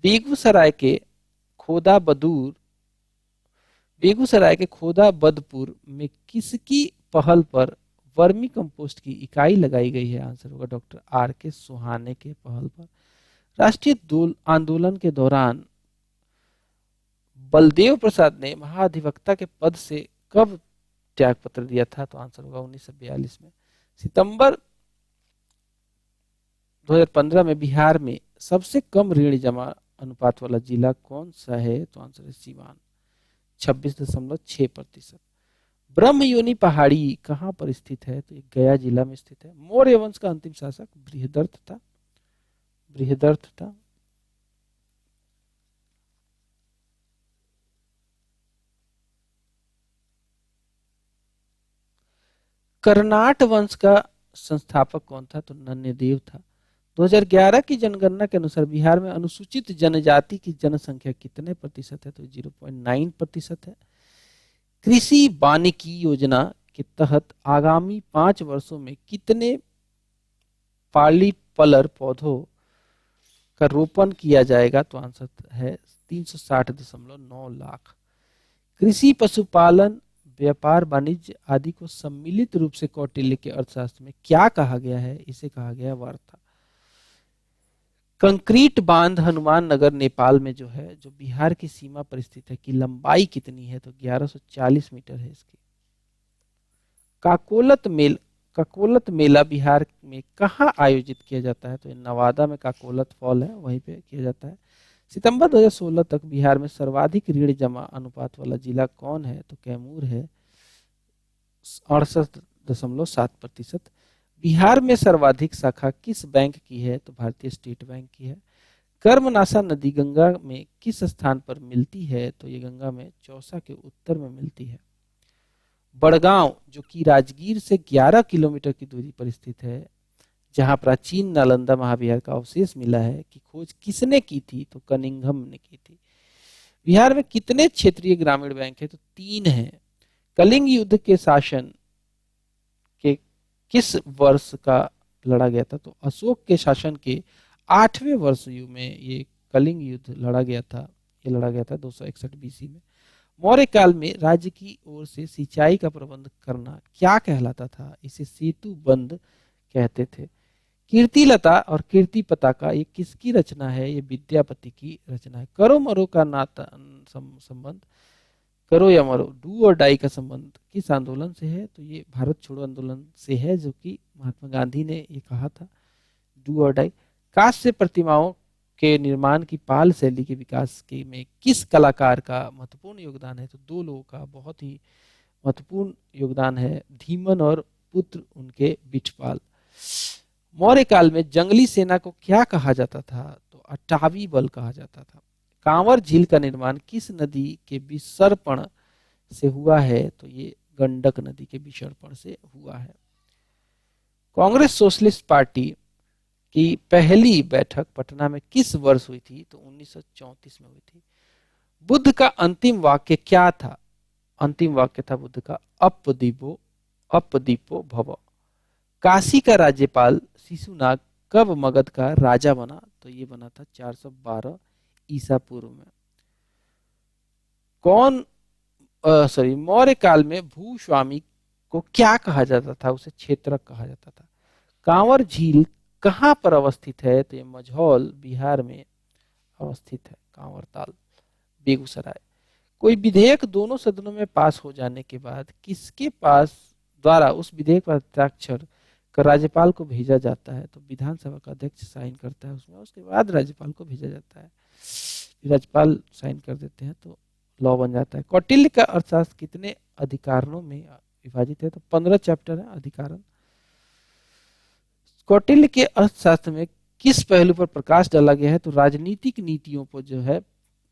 बेगूसराय के खोदा बदूर बेगूसराय के खोदा बदपुर में किसकी पहल पर वर्मी कंपोस्ट की इकाई लगाई गई है? आंसर होगा डॉक्टर आर के सुहाने के पहल पर। राष्ट्रीय आंदोलन के दौरान बलदेव प्रसाद ने महाधिवक्ता के पद से कब त्याग पत्र दिया था? तो आंसर होगा 1942 में। सितंबर 2015 में बिहार में सबसे कम ऋण जमा अनुपात वाला जिला कौन सा है? तो आंसर है सीवान, 26.6%। ब्रह्म योनि पहाड़ी कहां पर स्थित है? तो गया जिला में स्थित है। मौर्य वंश का अंतिम शासक बृहदर्थ था। कर्नाट वंश का संस्थापक कौन था? तो नन्यदेव था। 2011 की जनगणना के अनुसार बिहार में अनुसूचित जनजाति की जनसंख्या कितने प्रतिशत है? तो 0.9% है। कृषि वानिकी योजना के तहत आगामी 5 वर्षों में कितने पॉलीपलर पौधों का रोपण किया जाएगा? तो आंसर है 360.9 लाख। कृषि, पशुपालन, व्यापार, वाणिज्य आदि को सम्मिलित रूप से कौटिल्य के अर्थशास्त्र में क्या कहा गया है? इसे कहा गया वार्ता। कंक्रीट बांध हनुमान नगर नेपाल में जो है, जो बिहार की सीमा पर स्थित है, की लंबाई कितनी है? तो 1140 मीटर है इसकी। काकोलत मेल काकोलत मेला बिहार में कहाँ आयोजित किया जाता है? तो ये नवादा में काकोलत फॉल है, वहीं पे किया जाता है। सितंबर 2016 तक बिहार में सर्वाधिक ऋण जमा अनुपात वाला जिला कौन है? तो कैमूर है, 68.7%। बिहार में सर्वाधिक शाखा किस बैंक की है? तो भारतीय स्टेट बैंक की है। कर्मनाशा नदी गंगा में किस स्थान पर मिलती है? तो ये गंगा में चौसा के उत्तर में मिलती है। बड़गांव जो कि राजगीर से 11 किलोमीटर की दूरी पर स्थित है, जहां प्राचीन नालंदा महाविहार का अवशेष मिला है, की खोज किसने की थी? तो कनिंघम ने की थी। बिहार में कितने क्षेत्रीय ग्रामीण बैंक है? तो 3 है। कलिंग युद्ध के शासन के किस वर्ष का लड़ा गया था? तो अशोक के शासन के 8वें वर्ष में ये कलिंग युद्ध लड़ा गया था। ये लड़ा गया था 261 बीसी में। मौर्य काल में राज्य की ओर से सिंचाई का प्रबंध करना क्या कहलाता था? इसे सेतु बंद कहते थे। कीर्तिलता और कीर्ति पताका ये किसकी रचना है? ये विद्यापति की रचना है। करो मरो का नाता संबंध, करो या मरो, डू और डाई का संबंध किस आंदोलन से है? तो ये भारत छोड़ो आंदोलन से है, जो कि महात्मा गांधी ने ये कहा था, डू और डाई। कांस्य प्रतिमाओं के निर्माण की पाल शैली के विकास के में किस कलाकार का महत्वपूर्ण योगदान है? तो 2 लोगों का बहुत ही महत्वपूर्ण योगदान है, धीमन और पुत्र उनके बिठपाल। मौर्य काल में जंगली सेना को क्या कहा जाता था? तो अटावी बल कहा जाता था। कांवर झील का निर्माण किस नदी के विसर्पण से हुआ है? तो ये गंडक नदी के विसर्पण से हुआ है। कांग्रेस सोशलिस्ट पार्टी की पहली बैठक पटना में किस वर्ष हुई थी? तो 1934 में हुई थी। बुद्ध का अंतिम वाक्य क्या था? अंतिम वाक्य था बुद्ध का अपदीपो भव। काशी का राज्यपाल शिशुनाग कब मगध का राजा बना? तो ये बना था 412 ईसा पूर्व में। मौर्य काल में भूस्वामी को क्या कहा जाता था? उसे क्षेत्रक कहा जाता था। कांवर झील कहाँ पर अवस्थित है? तो ये मझौल बिहार में अवस्थित है। कांवर ताल बेगूसराय। कोई विधेयक दोनों सदनों में पास हो जाने के बाद किसके पास द्वारा उस विधेयक पर हस्ताक्षर कर राज्यपाल को भेजा जाता है? तो विधानसभा का अध्यक्ष साइन करता है उसमें, उसके बाद राज्यपाल को भेजा जाता है। राज्यपाल साइन कर देते हैं तो लॉ बन जाता है। कौटिल्य का अर्थशास्त्र कितने अधिकारणों में विभाजित है? तो 15 चैप्टर है अधिकारण। कौटिल्य के अर्थशास्त्र में किस पहलू पर प्रकाश डाला गया है? तो राजनीतिक नीतियों पर जो है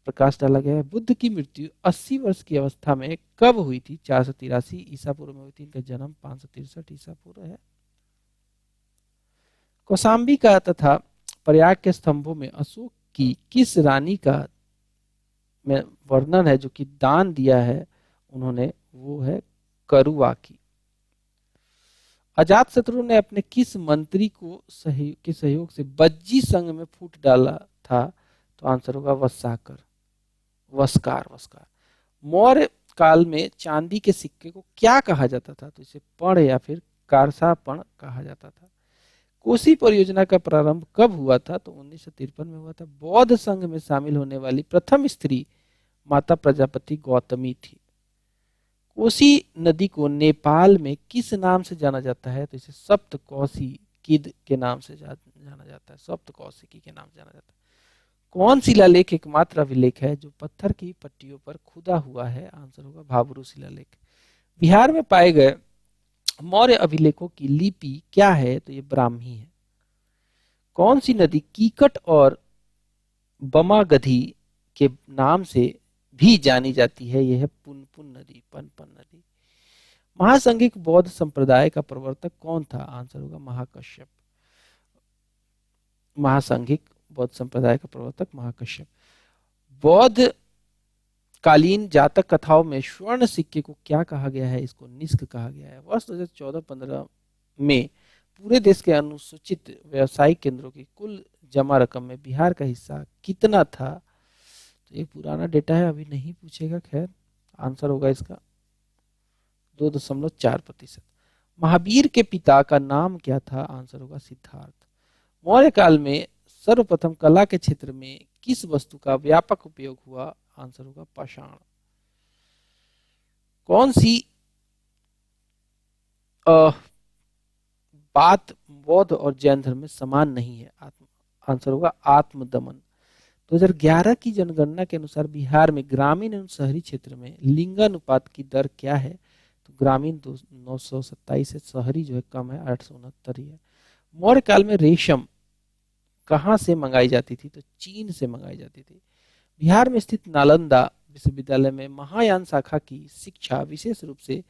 प्रकाश डाला गया है। बुद्ध की मृत्यु 80 वर्ष की अवस्था में कब हुई थी? 483 ईसा पूर्व में हुई थी। इनका जन्म 563 ईसा पूर्व है। कौशाम्बी का तथा प्रयाग के स्तंभों में अशोक की किस रानी का में वर्णन है जो कि दान दिया है उन्होंने? वो है करुआ की। अजातशत्रु ने अपने किस मंत्री को सहयोग से बज्जी संघ में फूट डाला था? तो आंसर होगा वस्कार। मौर्य काल में चांदी के सिक्के को क्या कहा जाता था? तो इसे पण या फिर कारसापण कहा जाता था। कोसी परियोजना का प्रारंभ कब हुआ था? तो 1953 में हुआ था। बौद्ध संघ में शामिल होने वाली प्रथम स्त्री माता प्रजापति गौतमी थी। कोसी नदी को नेपाल में किस नाम से जाना जाता है? तो इसे सप्तकोशिकिद के नाम से जाना जाता है। सप्तकोशिकी के नाम से जाना जाता है। कौन शिलालेख एकमात्र अभिलेख है जो पत्थर की पट्टियों पर खुदा हुआ है? आंसर होगा भाबरू शिलालेख। बिहार में पाए गए मौर्य अभिलेखों की लिपि क्या है? तो ये ब्राह्मी है। कौन सी नदी कीकट और बमागधी के नाम से भी जानी जाती है? यह है पुनपुन नदी, पनपन नदी। महासंघिक बौद्ध संप्रदाय का प्रवर्तक कौन था? आंसर होगा महाकश्यप। महासंघिक बौद्ध संप्रदाय का प्रवर्तक महाकश्यप। बौद्ध कालीन जातक कथाओं में स्वर्ण सिक्के को क्या कहा गया है? इसको निष्क कहा गया है। वर्ष 2014-15 में पूरे देश के अनुसूचित व्यवसायिक केंद्रों की कुल जमा रकम में बिहार का हिस्सा कितना था? तो ये पुराना डेटा है, अभी नहीं पूछेगा। खैर आंसर होगा इसका 2.4%। महावीर के पिता का नाम क्या था? आंसर होगा सिद्धार्थ। मौर्य काल में सर्वप्रथम कला के क्षेत्र में किस वस्तु का व्यापक उपयोग हुआ? आंसर होगा पाषाण। कौन सी बात बौद्ध और जैन धर्म में समान नहीं है। आंसर होगा आत्मदमन। 2011 की जनगणना के अनुसार बिहार में ग्रामीण एवं शहरी क्षेत्र में लिंगानुपात की दर क्या है? तो ग्रामीण 927 है, शहरी जो है कम है 869 ही है। मौर्य काल में रेशम कहाँ से मंगाई जाती थी? तो चीन से मंगाई जाती थी। बिहार में स्थित नालंदा विश्वविद्यालय में महायान शाखा की शिक्षा विशेष रूप से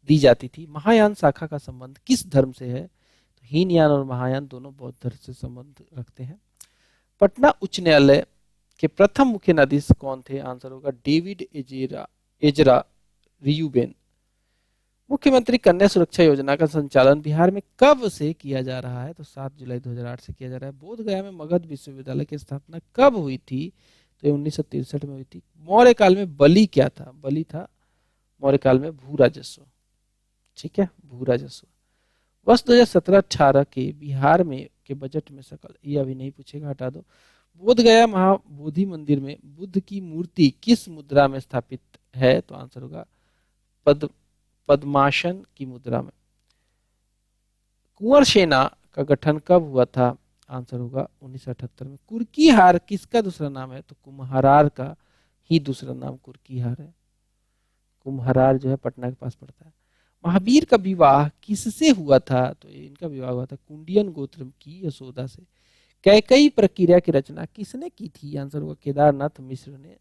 दी जाती थी। महायान शाखा का संबंध किस धर्म से है? तो हीनयान और महायान दोनों बौद्ध धर्म से संबंध रखते हैं। पटना उच्च न्यायालय के प्रथम मुख्य न्यायाधीश कौन थे? आंसर होगा डेविड एजरा रियूबेन। मुख्यमंत्री कन्या सुरक्षा योजना का संचालन बिहार में कब से किया जा रहा है? तो 7 जुलाई 2008 से किया जा रहा है। बोध गया में मगध विश्वविद्यालय की स्थापना कब हुई थी? तो 1963 में हुई थी। मौर्य काल में बलि क्या था? बलि था मौर्य काल में भू राजस्व। ठीक है, भू राजस्व। वर्ष 2017-18 के बिहार में के बजट में सकल, ये अभी नहीं पूछेगा, हटा दो। बोध गया महाबोधि मंदिर में बुद्ध की मूर्ति किस मुद्रा में स्थापित है? तो आंसर होगा पद्मासन की मुद्रा में। कुंवर सेना का गठन कब हुआ था? आंसर होगा 1978 में। कुर्की हार किसका दूसरा नाम है? तो कुम्हरार का ही दूसरा नाम कुर्की हार है। कुम्हरार जो है पटना के पास पड़ता है। महावीर का विवाह किससे हुआ था? तो इनका विवाह हुआ था कुंडियन गोत्र की यशोदा से। कैकई प्रक्रिया की रचना किसने की थी? आंसर होगा केदारनाथ मिश्र ने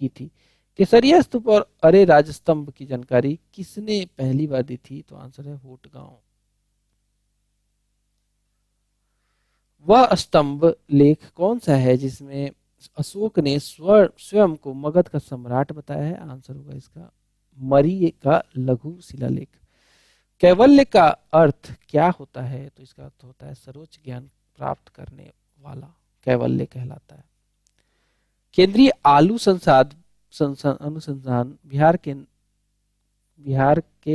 की थी। केसरिया स्तूप और अरे राजस्तंभ की जानकारी किसने पहली बार दी थी? तो आंसर है होटगांव। वह स्तंभ लेख कौन सा है जिसमें अशोक ने स्वयं को मगध का सम्राट बताया है? आंसर होगा इसका मरी का लघु शिलालेख। कैवल्य का अर्थ क्या होता है? तो इसका अर्थ होता है सर्वोच्च ज्ञान प्राप्त करने वाला, कैवल्य कहलाता है। केंद्रीय आलू अनुसंधान बिहार के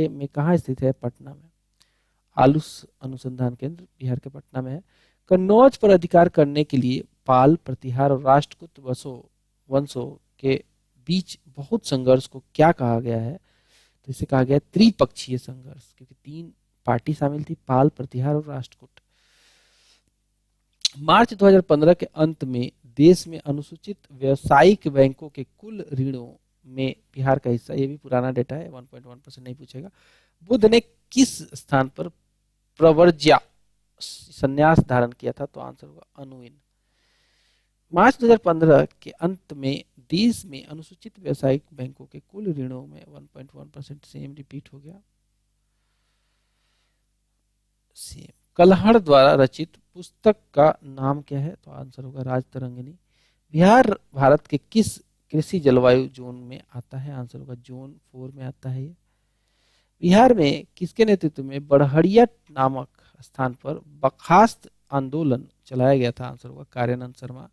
में कहाँ स्थित है? पटना में। आलू अनुसंधान केंद्र बिहार के पटना में है। कन्नौज पर अधिकार करने के लिए पाल, प्रतिहार और राष्ट्रकूट वंशों के बीच बहुत संघर्ष को क्या कहा गया है? तो इसे कहा गया त्रिपक्षीय संघर्ष, क्योंकि 3 पार्टी शामिल थी, पाल, प्रतिहार और राष्ट्रकूट। मार्च 2015 के अंत में देश में अनुसूचित व्यावसायिक बैंकों के कुल ऋणों में बिहार का हिस्सा, ये भी पुराना डेटा है, 1.1% नहीं पूछेगा। बुद्ध ने किस स्थान पर प्रवर्ज्या संन्यास धारण किया था? तो आंसर होगा अनुइन। मार्च 2015 के अंत में देश में अनुसूचित व्यावसायिक बैंकों के कुल ऋणों में 1.1% सेम रिपीट हो गया। सेम। कल्हड़ द्वारा रचित पुस्तक का नाम क्या है? तो आंसर होगा राजतरंगिणी। बिहार भारत के किस कृषि जलवायु जोन में आता है? आंसर होगा जोन 4 में आता है ये। बिहार में किसके नेतृत्व में बड़हरिया नामक स्थान पर बर्खास्त आंदोलन चलाया गया था? आंसर होगा कार्यानंद शर्मा।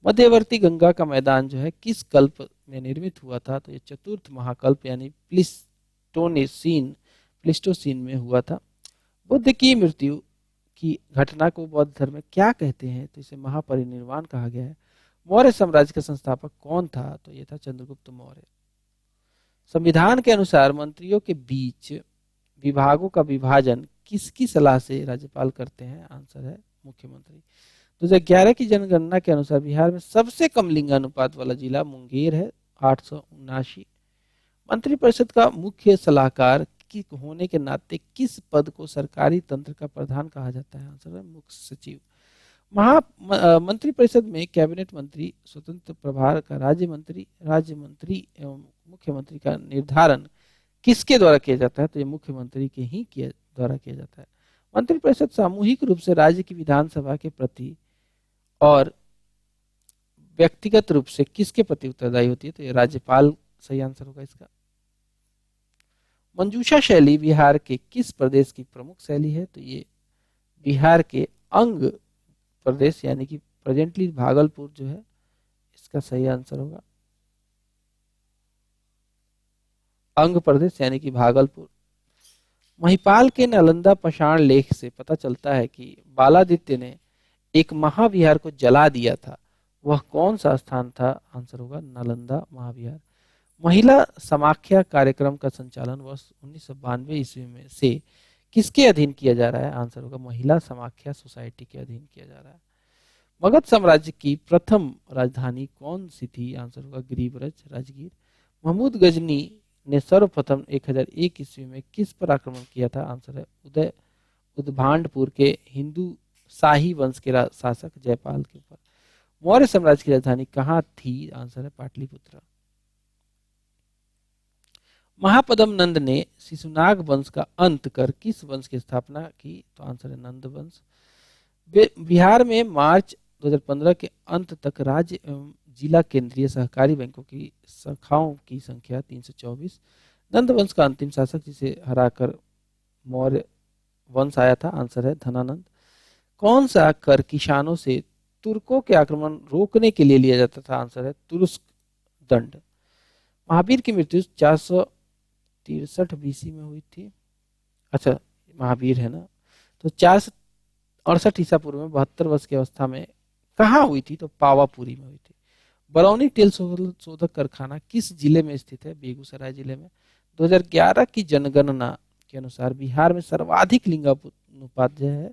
मध्यवर्ती गंगा का मैदान जो है किस कल्प में निर्मित हुआ था? तो ये चतुर्थ महाकल्प यानी प्लिस्टोसीन में हुआ था। बुद्ध की मृत्यु की घटना को बौद्ध धर्म में क्या कहते हैं? तो इसे महापरिनिर्वाण कहा गया है। मौर्य साम्राज्य का संस्थापक कौन था? तो ये था चंद्रगुप्त मौर्य। संविधान के अनुसार मंत्रियों के बीच विभागों का विभाजन किसकी सलाह से राज्यपाल करते हैं? आंसर है मुख्यमंत्री। 2011 की जनगणना के अनुसार बिहार में सबसे कम लिंगानुपात वाला जिला मुंगेर है, 879। मंत्रिपरिषद का मुख्य सलाहकार होने के नाते किस पद को सरकारी तंत्र का प्रधान कहा जाता है? आंसर है मुख्य सचिव। मंत्रिपरिषद में कैबिनेट मंत्री, स्वतंत्र प्रभार का राज्य मंत्री एवं मुख्यमंत्री का निर्धारण किसके द्वारा किया जाता है? तो ये मुख्यमंत्री के ही द्वारा किया जाता है। मंत्रिपरिषद सामूहिक रूप से राज्य की विधानसभा के प्रति और व्यक्तिगत रूप से किसके प्रति उत्तरदायी होती है? तो ये राज्यपाल सही आंसर होगा इसका। मंजूषा शैली बिहार के किस प्रदेश की प्रमुख शैली है? तो ये बिहार के अंग प्रदेश यानी कि प्रेजेंटली भागलपुर जो है इसका सही आंसर होगा अंग प्रदेश यानी कि भागलपुर। महिपाल के नालंदा पाषाण लेख से पता चलता है कि बालादित्य ने एक महाविहार को जला दिया था, वह कौन सा स्थान था? आंसर होगा नालंदा महाविहार। महिला समाख्या कार्यक्रम का संचालन वर्ष 1992 ईस्वी में से किसके अधीन किया जा रहा है? आंसर होगा महिला समाख्या सोसाइटी के अधीन किया जा रहा है। मगध साम्राज्य की प्रथम राजधानी कौन सी थी? आंसर होगा गिरिब्रज, राजगीर। महमूद गजनी ने सर्वप्रथम 1001 ईस्वी में किस पर आक्रमण किया था? आंसर है उदभांडपुर के हिंदू शाही वंश के शासक जयपाल के ऊपर। मौर्य साम्राज्य की राजधानी कहाँ थी? आंसर है पाटलिपुत्र। महापद्म नंद ने शिशुनाग वंश का अंत कर किस वंश की स्थापना की? तो आंसर है नंद वंश। बिहार में मार्च 2015 के अंत तक राज्य एवं जिला केंद्रीय सहकारी बैंकों की शाखाओं की संख्या 324। नंद वंश का अंतिम शासक जिसे हराकर मौर्य वंश आया था, आंसर है धनानंद। कौन सा कर किसानों से तुर्कों के आक्रमण रोकने के लिए लिया जाता था? आंसर है तुरुस्क दंड। महावीर की मृत्यु 463 बीसी में हुई थी। अच्छा, महावीर है ना, तो 468 ईसा पूर्व में 72 वर्ष की अवस्था में कहाँ हुई थी? तो पावापुरी में हुई थी। बरौनी तेल शोधक कारखाना किस जिले में स्थित है? बेगूसराय जिले में। 2011 की जनगणना के अनुसार बिहार में सर्वाधिक लिंगानुपात जो है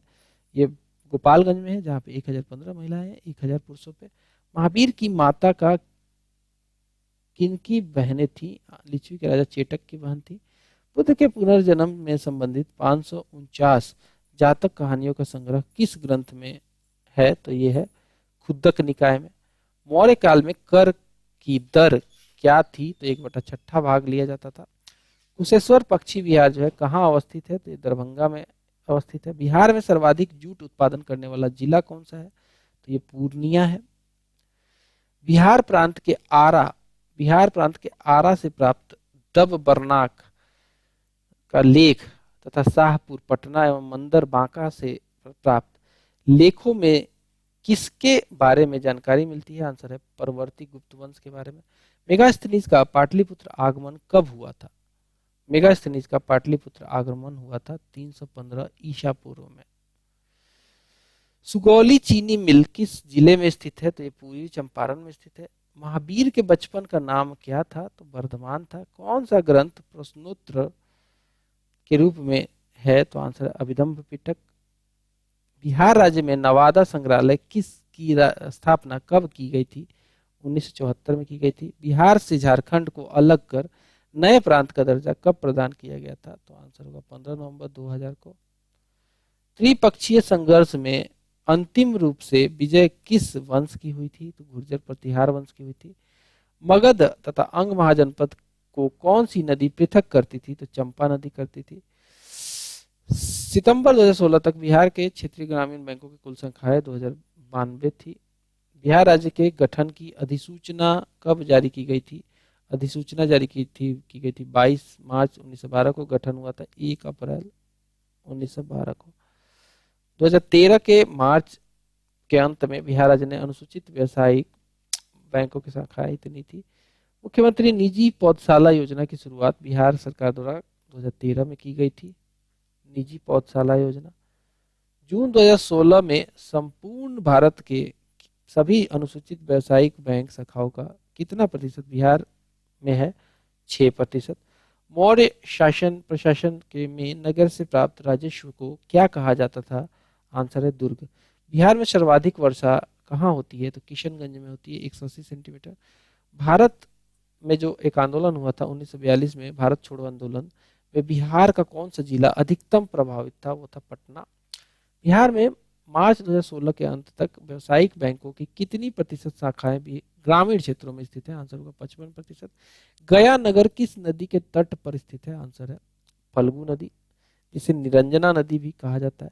ये गोपालगंज में है, जहाँ पे 1015 महिलाएं हैं 1000 पुरुषों पे। महावीर की माता का किनकी बहनें थी? लिच्छवी के राजा चेटक की बहन थी। बुद्ध के पुनर्जन्म में संबंधित 549 जातक कहानियों का संग्रह किस ग्रंथ में है? तो ये है खुद्दक निकाय में। मौर्य काल में कर की दर क्या थी? तो 1/6 भाग लिया जाता था। कुशेश्वर पक्षी विहार जो है कहाँ अवस्थित है? तो ये दरभंगा में अवस्थित है। बिहार में सर्वाधिक जूट उत्पादन करने वाला जिला कौन सा है? तो ये पूर्णिया है। बिहार प्रांत के आरा से प्राप्त दब बरनाक का लेख तथा शाहपुर पटना एवं मंदर बांका से प्राप्त लेखों में किसके बारे में जानकारी मिलती है? आंसर है परवर्ती गुप्त वंश के बारे में। मेगास्थनीज का पाटलिपुत्र आगमन कब हुआ था? मेगास्थनीज का पाटलिपुत्र आगमन हुआ था 315 ईसा पूर्व में। सुगौली चीनी मिल किस जिले में स्थित है? तो ये पूर्वी चंपारण में स्थित है। महावीर के बचपन का नाम क्या था? तो वर्धमान था। कौन सा ग्रंथ प्रश्नोत्तर के रूप में है? तो आंसर है अभिधम्म पिटक। बिहार राज्य में नवादा संग्रहालय किसकी स्थापना कब की गई थी? 1974 में की गई थी। बिहार से झारखंड को अलग कर नए प्रांत का दर्जा कब प्रदान किया गया था? तो आंसर होगा 15 नवंबर 2000 को। त्रिपक्षीय संघर्ष में अंतिम रूप से विजय किस वंश की हुई थी? तो गुर्जर प्रतिहार वंश की हुई थी। मगध तथा अंग महाजनपद को कौन सी नदी पृथक करती थी? तो चंपा नदी करती थी। सितंबर 2016 तक बिहार के क्षेत्रीय ग्रामीण बैंकों की कुल संख्या 2092 थी। बिहार राज्य के गठन की अधिसूचना कब जारी की गई थी? अधिसूचना जारी की गई थी 22 मार्च 1912 को। गठन हुआ था 1 अप्रैल 1912 को। 2013 के मार्च के अंत में बिहार राज्य ने अनुसूचित व्यावसायिक बैंकों की शाखाएं इतनी थी। मुख्यमंत्री निजी पौधशाला योजना की शुरुआत बिहार सरकार द्वारा 2013 में की गई थी। निजी पौधशाला योजना। जून 2016 में संपूर्ण भारत के सभी अनुसूचित व्यावसायिक बैंक शाखाओं का कितना प्रतिशत बिहार में है? 6%। मौर्य शासन प्रशासन के में नगर से प्राप्त राजस्व को क्या कहा जाता था? आंसर है दुर्ग। बिहार में सर्वाधिक वर्षा कहाँ होती है? तो किशनगंज में होती है 180 सेंटीमीटर। भारत में जो एक आंदोलन हुआ था 1942 में, भारत छोड़ो आंदोलन में बिहार का कौन सा जिला अधिकतम प्रभावित था? वो था पटना। बिहार में मार्च 2016 के अंत तक व्यावसायिक बैंकों की कितनी प्रतिशत शाखाएं भी ग्रामीण क्षेत्रों में स्थित है? आंसर होगा 55%। गया नगर किस नदी के तट पर स्थित है? आंसर है फल्गु नदी, जिसे निरंजना नदी भी कहा जाता है।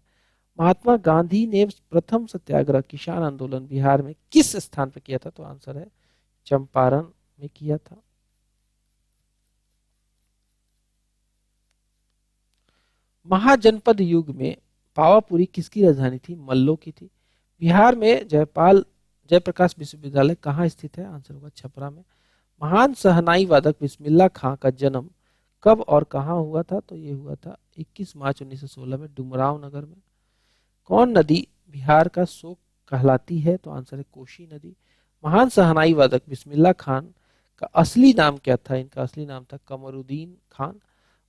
महात्मा गांधी ने प्रथम सत्याग्रह किसान आंदोलन बिहार में किस स्थान पर किया था? तो आंसर है चंपारण में किया था। महाजनपद युग में पावापुरी किसकी राजधानी थी? मल्लों की थी। बिहार में जयप्रकाश विश्वविद्यालय कहाँ स्थित है? आंसर होगा छपरा में। महान शहनाई वादक बिस्मिल्लाह खां का जन्म कब और कहाँ हुआ था? तो ये हुआ था 21 मार्च 1916 में डुमराव नगर में। कौन नदी बिहार का शोक कहलाती है? तो आंसर है कोसी नदी। महान शहनाई वादक बिस्मिल्लाह खान का असली नाम क्या था? इनका असली नाम था कमरुद्दीन खान।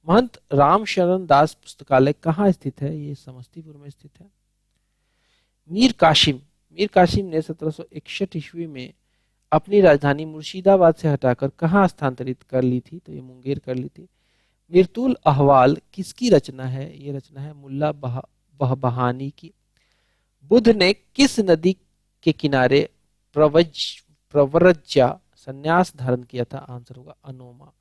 महंत रामशरण दास पुस्तकालय कहाँ स्थित है? ये समस्तीपुर में स्थित है। मीर कासिम ने 1761 ईस्वी में अपनी राजधानी मुर्शिदाबाद से हटाकर कहाँ स्थानांतरित कर ली थी? तो ये मुंगेर कर ली थी। मिर्तुल अहवाल किसकी रचना है? ये रचना है मुल्ला बहबहानी की। बुद्ध ने किस नदी के किनारे प्रवज प्रव्रज्या संन्यास धारण किया था? आंसर होगा अनोमा।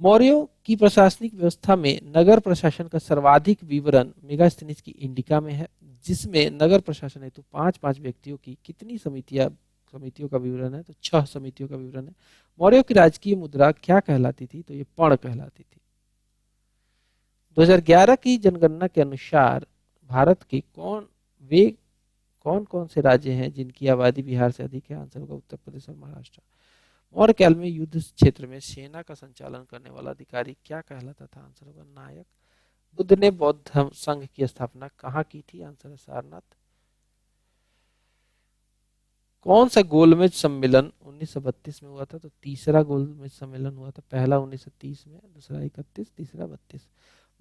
मौर्यों की प्रशासनिक व्यवस्था में नगर प्रशासन का सर्वाधिक विवरण मेगास्थनीज की इंडिका में है, जिसमें नगर प्रशासन हेतु पांच पांच व्यक्तियों की कितनी समितियों का विवरण है? तो 6 समितियों का विवरण है। मौर्यों की राजकीय मुद्रा क्या कहलाती थी? तो ये पण कहलाती थी। 2011 की जनगणना के अनुसार भारत के कौन कौन से राज्य हैं जिनकी आबादी बिहार से अधिक है? आंसर होगा उत्तर प्रदेश और महाराष्ट्र। मौर्य काल में युद्ध क्षेत्र में सेना का संचालन करने वाला अधिकारी क्या कहलाता था? आंसर होगा नायक। बुद्ध ने बौद्ध धर्म संघ की स्थापना कहाँ की थी? आंसर है सारनाथ। कौन सा गोलमेज सम्मेलन 1932 में हुआ था? तो तीसरा गोलमेज सम्मेलन हुआ था। पहला 1930 में, दूसरा 31, तीसरा 32।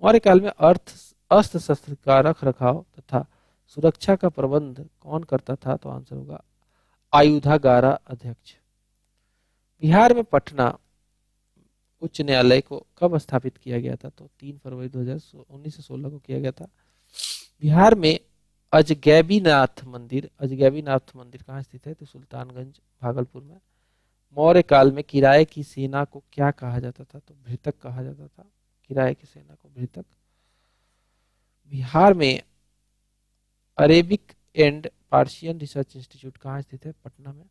मौर्य काल में अस्त्र शस्त्र का रख रखाव तथा सुरक्षा का प्रबंध कौन करता था? तो आंसर होगा आयुधागारा अध्यक्ष। बिहार में पटना उच्च न्यायालय को कब स्थापित किया गया था? तो 3 फरवरी 1916 को किया गया था। बिहार में अजगैबीनाथ मंदिर कहाँ स्थित है? तो सुल्तानगंज भागलपुर में। मौर्य काल में किराए की सेना को क्या कहा जाता था? तो भृतक कहा जाता था। किराए की सेना को भृतक। बिहार में Arabic and Persian research institute कहाँ स्थित है? पटना में।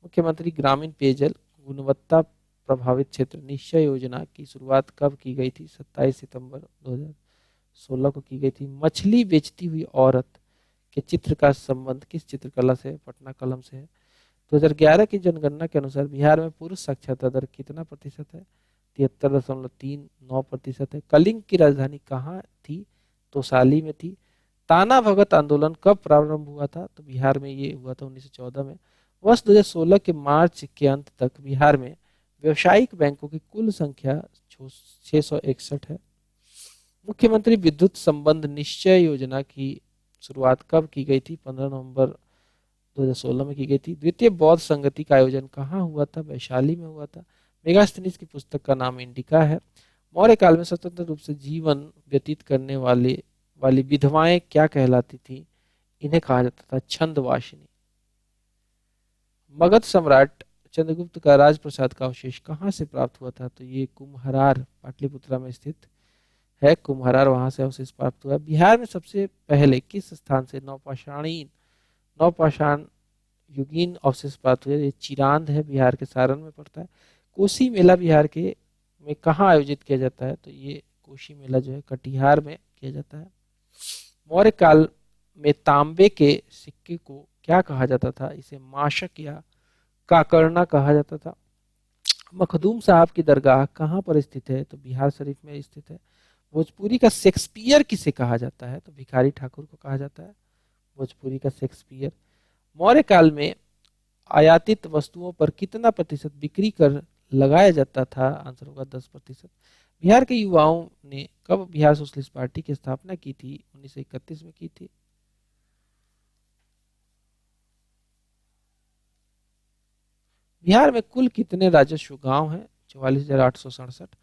मुख्यमंत्री ग्रामीण पेयजल गुणवत्ता प्रभावित क्षेत्र निश्चय योजना की शुरुआत कब की गई थी? 27 सितंबर 2016 को की गई थी। मछली बेचती हुई औरत के चित्र का संबंध किस चित्रकला से? पटना कलम से है। 2011 की जनगणना के अनुसार बिहार में पुरुष साक्षरता दर कितना प्रतिशत है? 73.39% है। कलिंग की राजधानी कहाँ थी? तोसाली में थी। ताना भगत आंदोलन कब प्रारंभ हुआ था? तो बिहार में ये हुआ था 1914 में। वर्ष 2016 के मार्च के अंत तक बिहार में व्यवसायिक बैंकों की कुल संख्या 661 है। मुख्यमंत्री विद्युत संबंध निश्चय योजना की शुरुआत कब की गई थी? 15 नवंबर 2016 में की गई थी। द्वितीय बौद्ध संगति का आयोजन कहाँ हुआ था? वैशाली में हुआ था। मेगास्थनीज की पुस्तक का नाम इंडिका है। मौर्य काल में स्वतंत्र रूप से जीवन व्यतीत करने वाली विधवाएं क्या कहलाती थी? इन्हें कहा जाता था छंदवासिनी। मगध सम्राट चंद्रगुप्त का राजप्रसाद का अवशेष कहाँ से प्राप्त हुआ था? तो ये कुम्हरार पाटलिपुत्रा में स्थित है। कुम्हरार वहां से अवशेष प्राप्त हुआ। बिहार में सबसे पहले किस स्थान से नौपाषाण युगीन अवशेष प्राप्त हुए? ये चिरांद है, बिहार के सारण में पड़ता है। कोसी मेला बिहार के में कहाँ आयोजित किया जाता है? तो ये कोसी मेला जो है कटिहार में किया जाता है। मौर्य काल में तांबे के सिक्के को क्या कहा जाता था? इसे माशक या काकरना कहा जाता था। मखदूम साहब की दरगाह कहाँ पर स्थित है? तो बिहार शरीफ में स्थित है। भोजपुरी का शेक्सपियर किसे कहा जाता है? तो भिखारी ठाकुर को कहा जाता है भोजपुरी का शेक्सपियर। मौर्य काल में आयातित वस्तुओं पर कितना प्रतिशत बिक्री कर लगाया जाता था? आंसर होगा 10%। बिहार के युवाओं ने कब बिहार सोशलिस्ट पार्टी की स्थापना की थी? 1931 में की थी। बिहार में कुल कितने राजस्व गांव हैं? 44,867।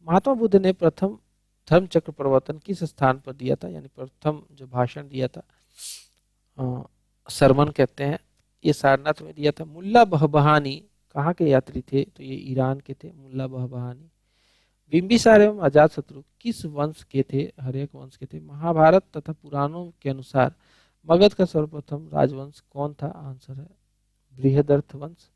महात्मा बुद्ध ने प्रथम धर्म चक्र प्रवर्तन किस स्थान पर दिया था? यानी प्रथम जो भाषण दिया था, सरमन कहते हैं, ये सारनाथ में दिया था। मुल्ला बहबहानी कहाँ के यात्री थे? तो ये ईरान के थे मुल्ला बहबहानी। बिंबिसार एवं अजातशत्रु किस वंश के थे? हर्यक वंश के थे। महाभारत तथा पुराणों के अनुसार मगध का सर्वप्रथम राजवंश कौन था? आंसर है बृहदर्थ वंश।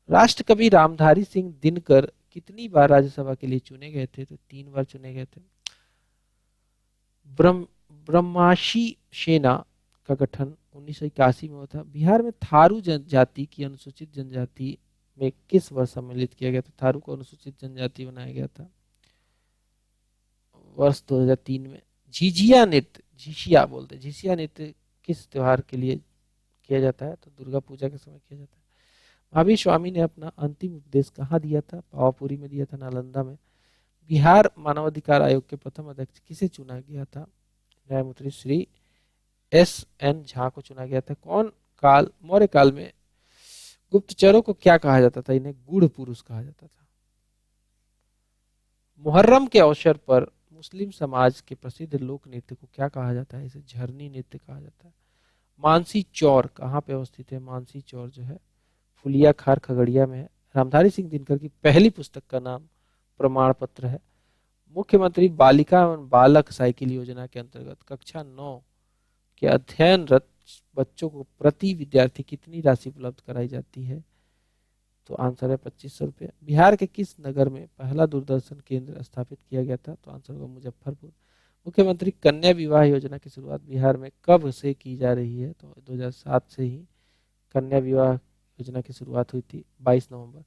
राष्ट्रकवि रामधारी सिंह दिनकर कितनी बार राज्यसभा के लिए चुने गए थे? तो 3 बार चुने गए थे। ब्रह्माशी सेना का गठन 1981 में हुआ था। बिहार में थारू जनजाति की अनुसूचित जनजाति में किस वर्ष सम्मिलित किया गया था? थारू को अनुसूचित जनजाति बनाया गया था वर्ष 2003 में। झिझिया नृत्य किस त्योहार के लिए किया जाता है? तो दुर्गा पूजा के समय किया जाता है। महावीर स्वामी ने अपना अंतिम उपदेश कहाँ दिया था? पावापुरी में दिया था, नालंदा में। बिहार मानवाधिकार आयोग के प्रथम अध्यक्ष किसे चुना गया था? न्यायमूर्ति श्री S.N. झा को चुना गया था। कौन काल मौर्य काल में गुप्तचरों को क्या कहा जाता था? इन्हें गूढ़ पुरुष कहा जाता था। मुहर्रम के अवसर पर मुस्लिम समाज के प्रसिद्ध लोक नृत्य को क्या कहा जाता है? इसे झरनी नृत्य कहा जाता है। मानसी चौर कहाँ पे अवस्थित है? मानसी चौर जो है फुलिया खार खगड़िया में है। रामधारी सिंह दिनकर की पहली पुस्तक का नाम प्रमाण पत्र है। मुख्यमंत्री बालिका एवं बालक साइकिल योजना के अंतर्गत कक्षा 9 के अध्ययनरत बच्चों को प्रति विद्यार्थी कितनी राशि उपलब्ध कराई जाती है? तो आंसर है 2500 रुपये। बिहार के किस नगर में पहला दूरदर्शन केंद्र स्थापित किया गया था? तो आंसर होगा मुजफ्फरपुर। मुख्यमंत्री कन्या विवाह योजना की शुरुआत बिहार में कब से की जा रही है? तो 2007 से ही कन्या विवाह योजना की शुरुआत हुई थी, 22 नवंबर।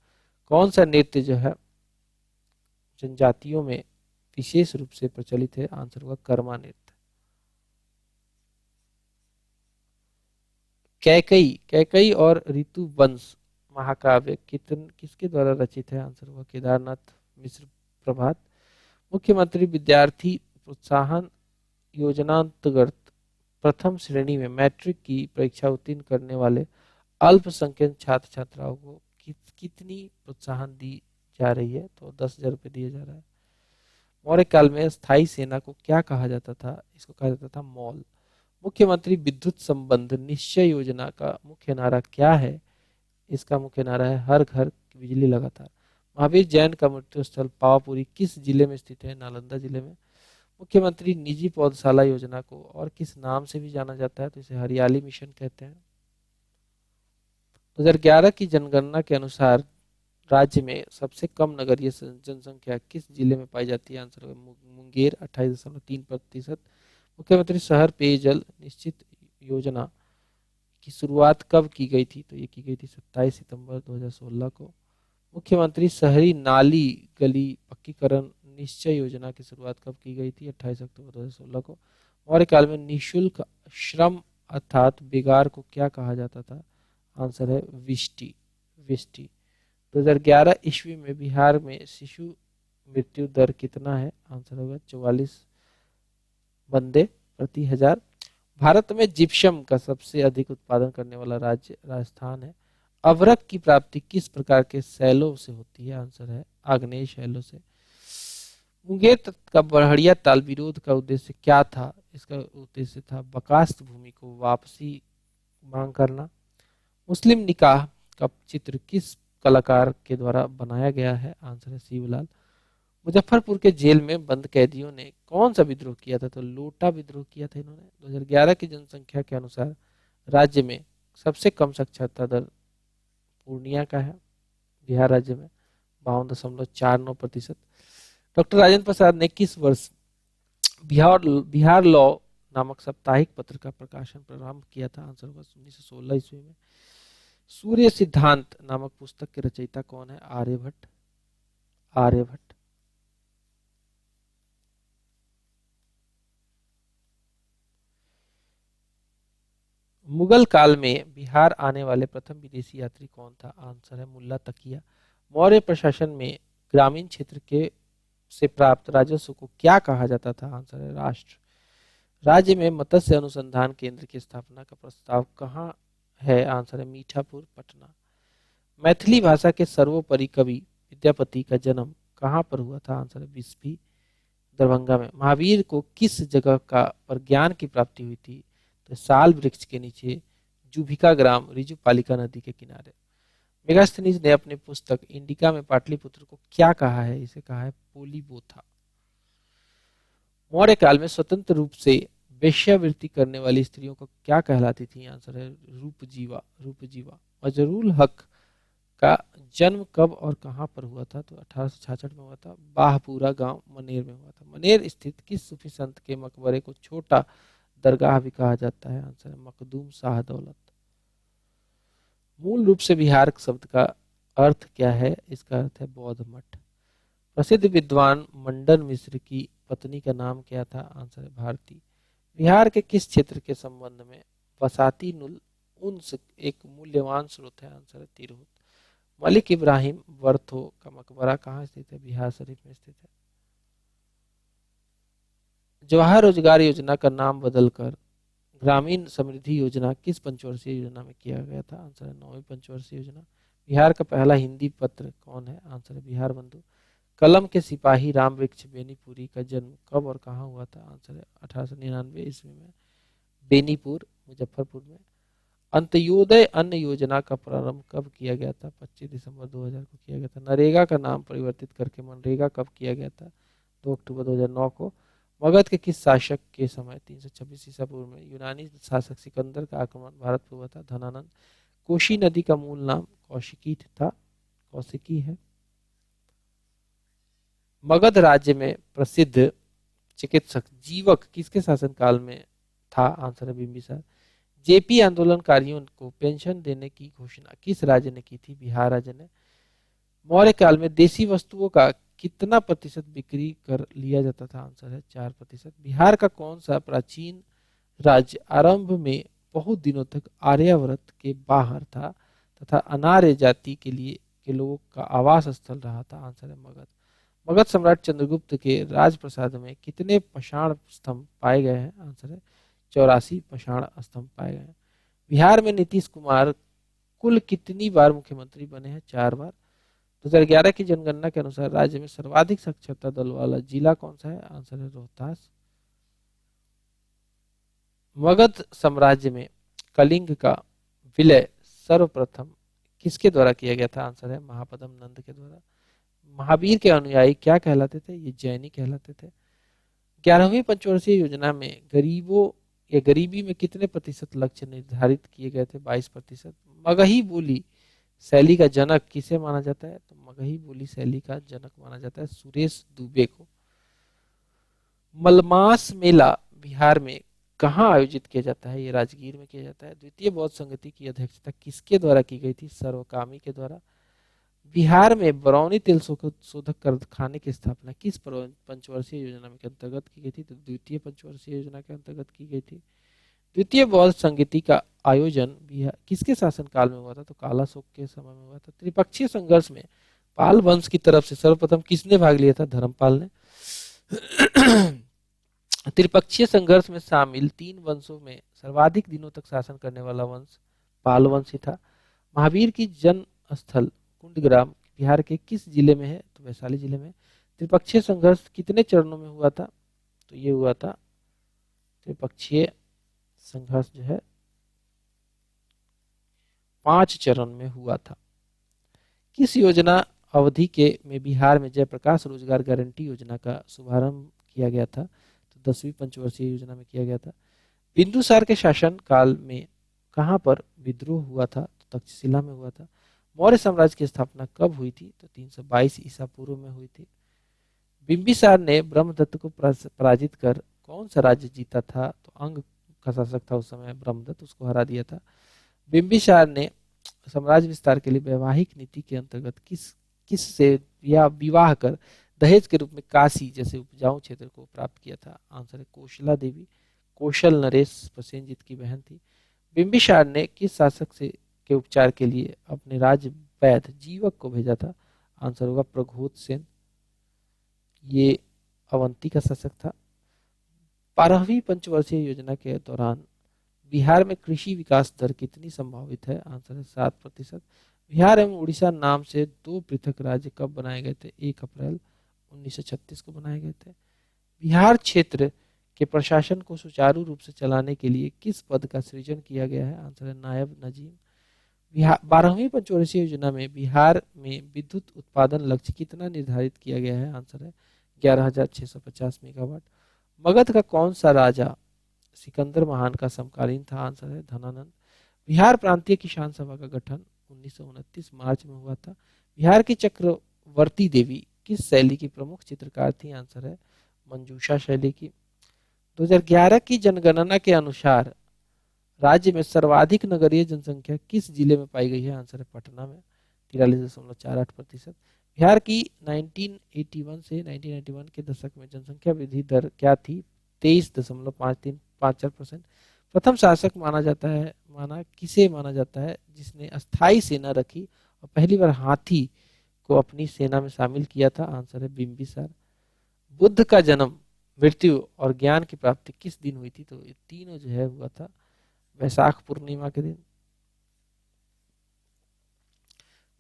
कौन सा नृत्य जो है जनजातियों में विशेष रूप से प्रचलित है? आंसर होगा कर्मा नृत्य। कैकई कैकई और ऋतुवंश महाकाव्य किसके द्वारा रचित है? आंसर होगा केदारनाथ मिश्र प्रभात। मुख्यमंत्री विद्यार्थी प्रोत्साहन योजना अंतर्गत प्रथम श्रेणी में मैट्रिक की परीक्षा उत्तीर्ण करने वाले अल्पसंख्यक छात्र छात्राओं को कितनी प्रोत्साहन दी जा रही है? तो 10,000 रुपये दिया जा रहा है। मौर्य काल में स्थायी सेना को क्या कहा जाता था? इसको कहा जाता था मॉल। मुख्यमंत्री विद्युत संबंध निश्चय योजना का मुख्य नारा क्या है? इसका मुख्य नारा है हर घर बिजली लगातार। महावीर जैन का मृत्यु स्थल पावापुरी किस जिले में स्थित है? नालंदा जिले में। मुख्यमंत्री निजी पौधशाला योजना को और किस नाम से भी जाना जाता है? तो इसे हरियाली मिशन कहते हैं। 2011 की जनगणना के अनुसार राज्य में सबसे कम नगरीय जनसंख्या किस जिले में पाई जाती है? आंसर है मुंगेर 28.3%। मुख्यमंत्री शहर पेयजल निश्चित योजना की शुरुआत कब की गई थी? तो ये की गई थी 27 सितंबर 2016 को। मुख्यमंत्री शहरी नाली गली पक्कीकरण निश्चय योजना की शुरुआत कब की गई थी? 28 अक्टूबर 2016 को। मौर्य काल में निःशुल्क श्रम अर्थात बेगार को क्या कहा जाता था? आंसर है विष्टि विष्टि। 2011 ईस्वी में बिहार में शिशु मृत्यु दर कितना है? आंसर होगा 44 बंदे प्रति हजार। भारत में जिप्सम का सबसे अधिक उत्पादन करने वाला राज्य राजस्थान है। अभ्रक की प्राप्ति किस प्रकार के शैलों से होती है? आंसर है आग्नेय शैलों से। मुंगेर तख्त का बढ़िया ताल विरोध का उद्देश्य क्या था? इसका उद्देश्य था बकास्त भूमि को वापसी मांग करना। मुस्लिम निकाह का चित्र किस कलाकार के द्वारा बनाया गया है? आंसर है शिवलाल। मुजफ्फरपुर के जेल में बंद कैदियों ने कौन सा विद्रोह किया था? तो लोटा विद्रोह किया था इन्होंने। 2011 की जनसंख्या के अनुसार राज्य में सबसे कम साक्षरता दर पूर्णिया का है, बिहार राज्य में 52.49%। डॉक्टर राजेंद्र प्रसाद ने किस वर्ष बिहार बिहार लॉ नामक साप्ताहिक पत्र का प्रकाशन प्रारंभ किया था? आंसर होगा 1916 ईस्वी में। सूर्य सिद्धांत नामक पुस्तक के रचयिता कौन है? आर्यभट्ट। आर्यभट्ट। मुगल काल में बिहार आने वाले प्रथम विदेशी यात्री कौन था? आंसर है मुल्ला तकिया। मौर्य प्रशासन में ग्रामीण क्षेत्र के से प्राप्त राजस्व को क्या कहा जाता था? आंसर है राष्ट्र। राज्य में मत्स्य अनुसंधान केंद्र की स्थापना का प्रस्ताव कहाँ है? आंसर है मीठापुर पटना। मैथिली भाषा के सर्वोपरि कवि विद्यापति का जन्म कहाँ पर हुआ था? आंसर है बिस्फी दरभंगा में। महावीर को किस जगह का पर ज्ञान की प्राप्ति हुई थी? तो साल वृक्ष के नीचे जुभिका ग्राम रिजुपालिका नदी के किनारे। मेगास्थनीज ने अपनी पुस्तक इंडिका में पाटलिपुत्र को क्या कहा है? इसे कहा है पोलीबोथा। मौर्य काल में स्वतंत्र रूप से वेश्यावृत्ति करने वाली स्त्रियों को क्या कहलाती थी? आंसर है रूपजीवा। रूपजीवा। मजरूल हक का जन्म कब और कहां पर हुआ था? तो 1866 में हुआ था, बाहपुरा गांव मनेर में हुआ था। मनेर स्थित किस सूफी संत के मकबरे को छोटा दरगाह भी कहा जाता है? आंसर है मखदूम शाह दौलत। मूल रूप से बिहार शब्द का अर्थ क्या है? इसका अर्थ है बौद्ध मठ। प्रसिद्ध विद्वान मंडन मिश्र की पत्नी का नाम क्या था? आंसर है भारती। बिहार के किस क्षेत्र के संबंध में बसाती नुल उन्स एक मूल्यवान स्रोत है? आंसर है तिरहुत। मलिक इब्राहिम वर्थो का मकबरा कहाँ स्थित है? बिहार शरीफ में स्थित है। जवाहर रोजगार योजना का नाम बदलकर ग्रामीण समृद्धि योजना किस पंचवर्षीय योजना में किया गया था? आंसर है 9वीं पंचवर्षीय योजना। बिहार का पहला हिंदी पत्र कौन है? आंसर है बिहार बंधु। कलम के सिपाही रामवृक्ष बेनीपुरी का जन्म कब और कहाँ हुआ था? आंसर है 1899 ईस्वी में, बेनीपुर मुजफ्फरपुर में। अंत्योदय अन्न योजना का प्रारंभ कब किया गया था? 25 दिसंबर 2000 को किया गया था। नरेगा का नाम परिवर्तित करके मनरेगा कब किया गया था? 2 अक्टूबर 2009 को। मगध के किस शासक के समय 326 ईसा पूर्व में यूनानी शासक सिकंदर का आक्रमण भारत पर हुआ था? धनानंद। कोशी नदी का मूल नाम कौशिकी था, कौशिकी है। मगध राज्य में प्रसिद्ध चिकित्सक जीवक किसके शासनकाल में था? आंसर है बिंबिसार। जेपी आंदोलनकारियों को पेंशन देने की घोषणा किस राज्य ने की थी? बिहार राज्य ने। मौर्य काल में देसी वस्तुओं का कितना प्रतिशत बिक्री कर लिया जाता था? आंसर है 4%। बिहार का कौन सा प्राचीन राज्य आरंभ में बहुत दिनों तक आर्यावर्त के बाहर था तथा अनार्य जाति के लिए के लोगों का आवास स्थल रहा था? आंसर है मगध। मगध सम्राट चंद्रगुप्त के राजप्रसाद में कितने पाषाण स्तंभ पाए गए हैं? आंसर है 84 पाषाण स्तंभ पाए गए हैं। बिहार में नीतीश कुमार कुल कितनी बार मुख्यमंत्री बने हैं? 4 बार। 2011 की जनगणना के अनुसार राज्य में सर्वाधिक साक्षरता दल वाला जिला कौन सा है? आंसर है रोहतास। मगध साम्राज्य में कलिंग का विलय सर्वप्रथम किसके द्वारा किया गया था? आंसर है महापद्म नंद के द्वारा। महावीर के अनुयायी क्या कहलाते थे? ये जैनी कहलाते थे। 11वीं पंचवर्षीय योजना में गरीबों या गरीबी में कितने प्रतिशत लक्ष्य निर्धारित किए गए थे? 22%। मगही बोली शैली का जनक किसे माना जाता है? तो मगही बोली शैली का जनक माना जाता है सुरेश दुबे को। मलमास मेला बिहार में कहाँ आयोजित किया जाता है? ये राजगीर में किया जाता है। द्वितीय बौद्ध संगति की अध्यक्षता किसके द्वारा की गई थी? सर्वकामी के द्वारा। बिहार में बरौनी तेल शोधक कारखाने की स्थापना किस पंचवर्षीय योजना के अंतर्गत की गई थी? तो द्वितीय पंचवर्षीय योजना के अंतर्गत की गई थी। द्वितीय बौद्ध संगति का आयोजन बिहार किसके शासनकाल में हुआ था? तो काला शोक के समय में हुआ था। त्रिपक्षीय संघर्ष में पाल वंश की तरफ से सर्वप्रथम किसने भाग लिया था? धर्मपाल ने। त्रिपक्षीय संघर्ष में शामिल 3 वंशों में सर्वाधिक दिनों तक शासन करने वाला वंश पाल वंश ही था। महावीर की जन्म स्थल कुंडग्राम बिहार के किस जिले में है? तो वैशाली जिले में। त्रिपक्षीय संघर्ष कितने चरणों में हुआ था? तो ये हुआ था त्रिपक्षीय संघर्ष जो है 5 चरण में हुआ था। किस योजना अवधि के में बिहार में जयप्रकाश रोजगार गारंटी योजना का शुभारंभ किया गया था? तो 10वीं पंचवर्षीय योजना में किया गया था। बिंदुसार के शासन काल में कहां पर विद्रोह हुआ था? तो तक्षशिला में हुआ था। मौर्य साम्राज्य की स्थापना कब हुई थी? तो 322 ईसा पूर्व में हुई थी। बिंबिसार ने ब्रह्मदत्त को पराजित कर कौन सा राज्य जीता था? तो अंग का शासक था उस समय ब्रह्मदत्त, उसको हरा दिया था। बिंबिसार ने साम्राज्य विस्तार के लिए वैवाहिक नीति के अंतर्गत किस से या विवाह कर दहेज के रूप में काशी जैसे उपजाऊ क्षेत्र को प्राप्त किया था? आंसर है कौशला देवी। कौशल नरेश प्रसेनजीत की बहन थी। बिंबिसार ने किस शासक से के उपचार के लिए अपने राज्य वैद्य जीवक को भेजा था? आंसर होगा प्रघोत सेन। ये अवंती का शासक था। 12वीं पंचवर्षीय योजना के दौरान बिहार में कृषि विकास दर कितनी संभावित है? आंसर है 7%। बिहार एवं उड़ीसा नाम से 2 पृथक राज्य कब बनाए गए थे? 1 अप्रैल 1936 को बनाए गए थे। बिहार क्षेत्र के प्रशासन को सुचारू रूप से चलाने के लिए किस पद का सृजन किया गया है? आंसर है नायब नजीम। 12वीं पंचवर्षीय योजना में बिहार में विद्युत उत्पादन लक्ष्य कितना निर्धारित किया गया है? आंसर है 11,650 मेगावाट। मगध का कौन सा राजा सिकंदर महान का समकालीन था? आंसर है धनानंद। बिहार प्रांतीय किसान सभा का गठन 1929 मार्च में हुआ था। बिहार की चक्रवर्ती देवी किस शैली की प्रमुख चित्रकार थी? आंसर है मंजूषा शैली की। 2011 की जनगणना के अनुसार राज्य में सर्वाधिक नगरीय जनसंख्या किस जिले में पाई गई है? आंसर है पटना में 43.48%। बिहार की 1981 से 1991 के दशक में जनसंख्या वृद्धि दर क्या थी? 23.5354%। प्रथम शासक किसे माना जाता है जिसने अस्थायी सेना रखी और पहली बार हाथी को अपनी सेना में शामिल किया था? आंसर है बिंबिसार। बुद्ध का जन्म, मृत्यु और ज्ञान की प्राप्ति किस दिन हुई थी? तो ये तीनों जो है हुआ था वैशाख पूर्णिमा के दिन।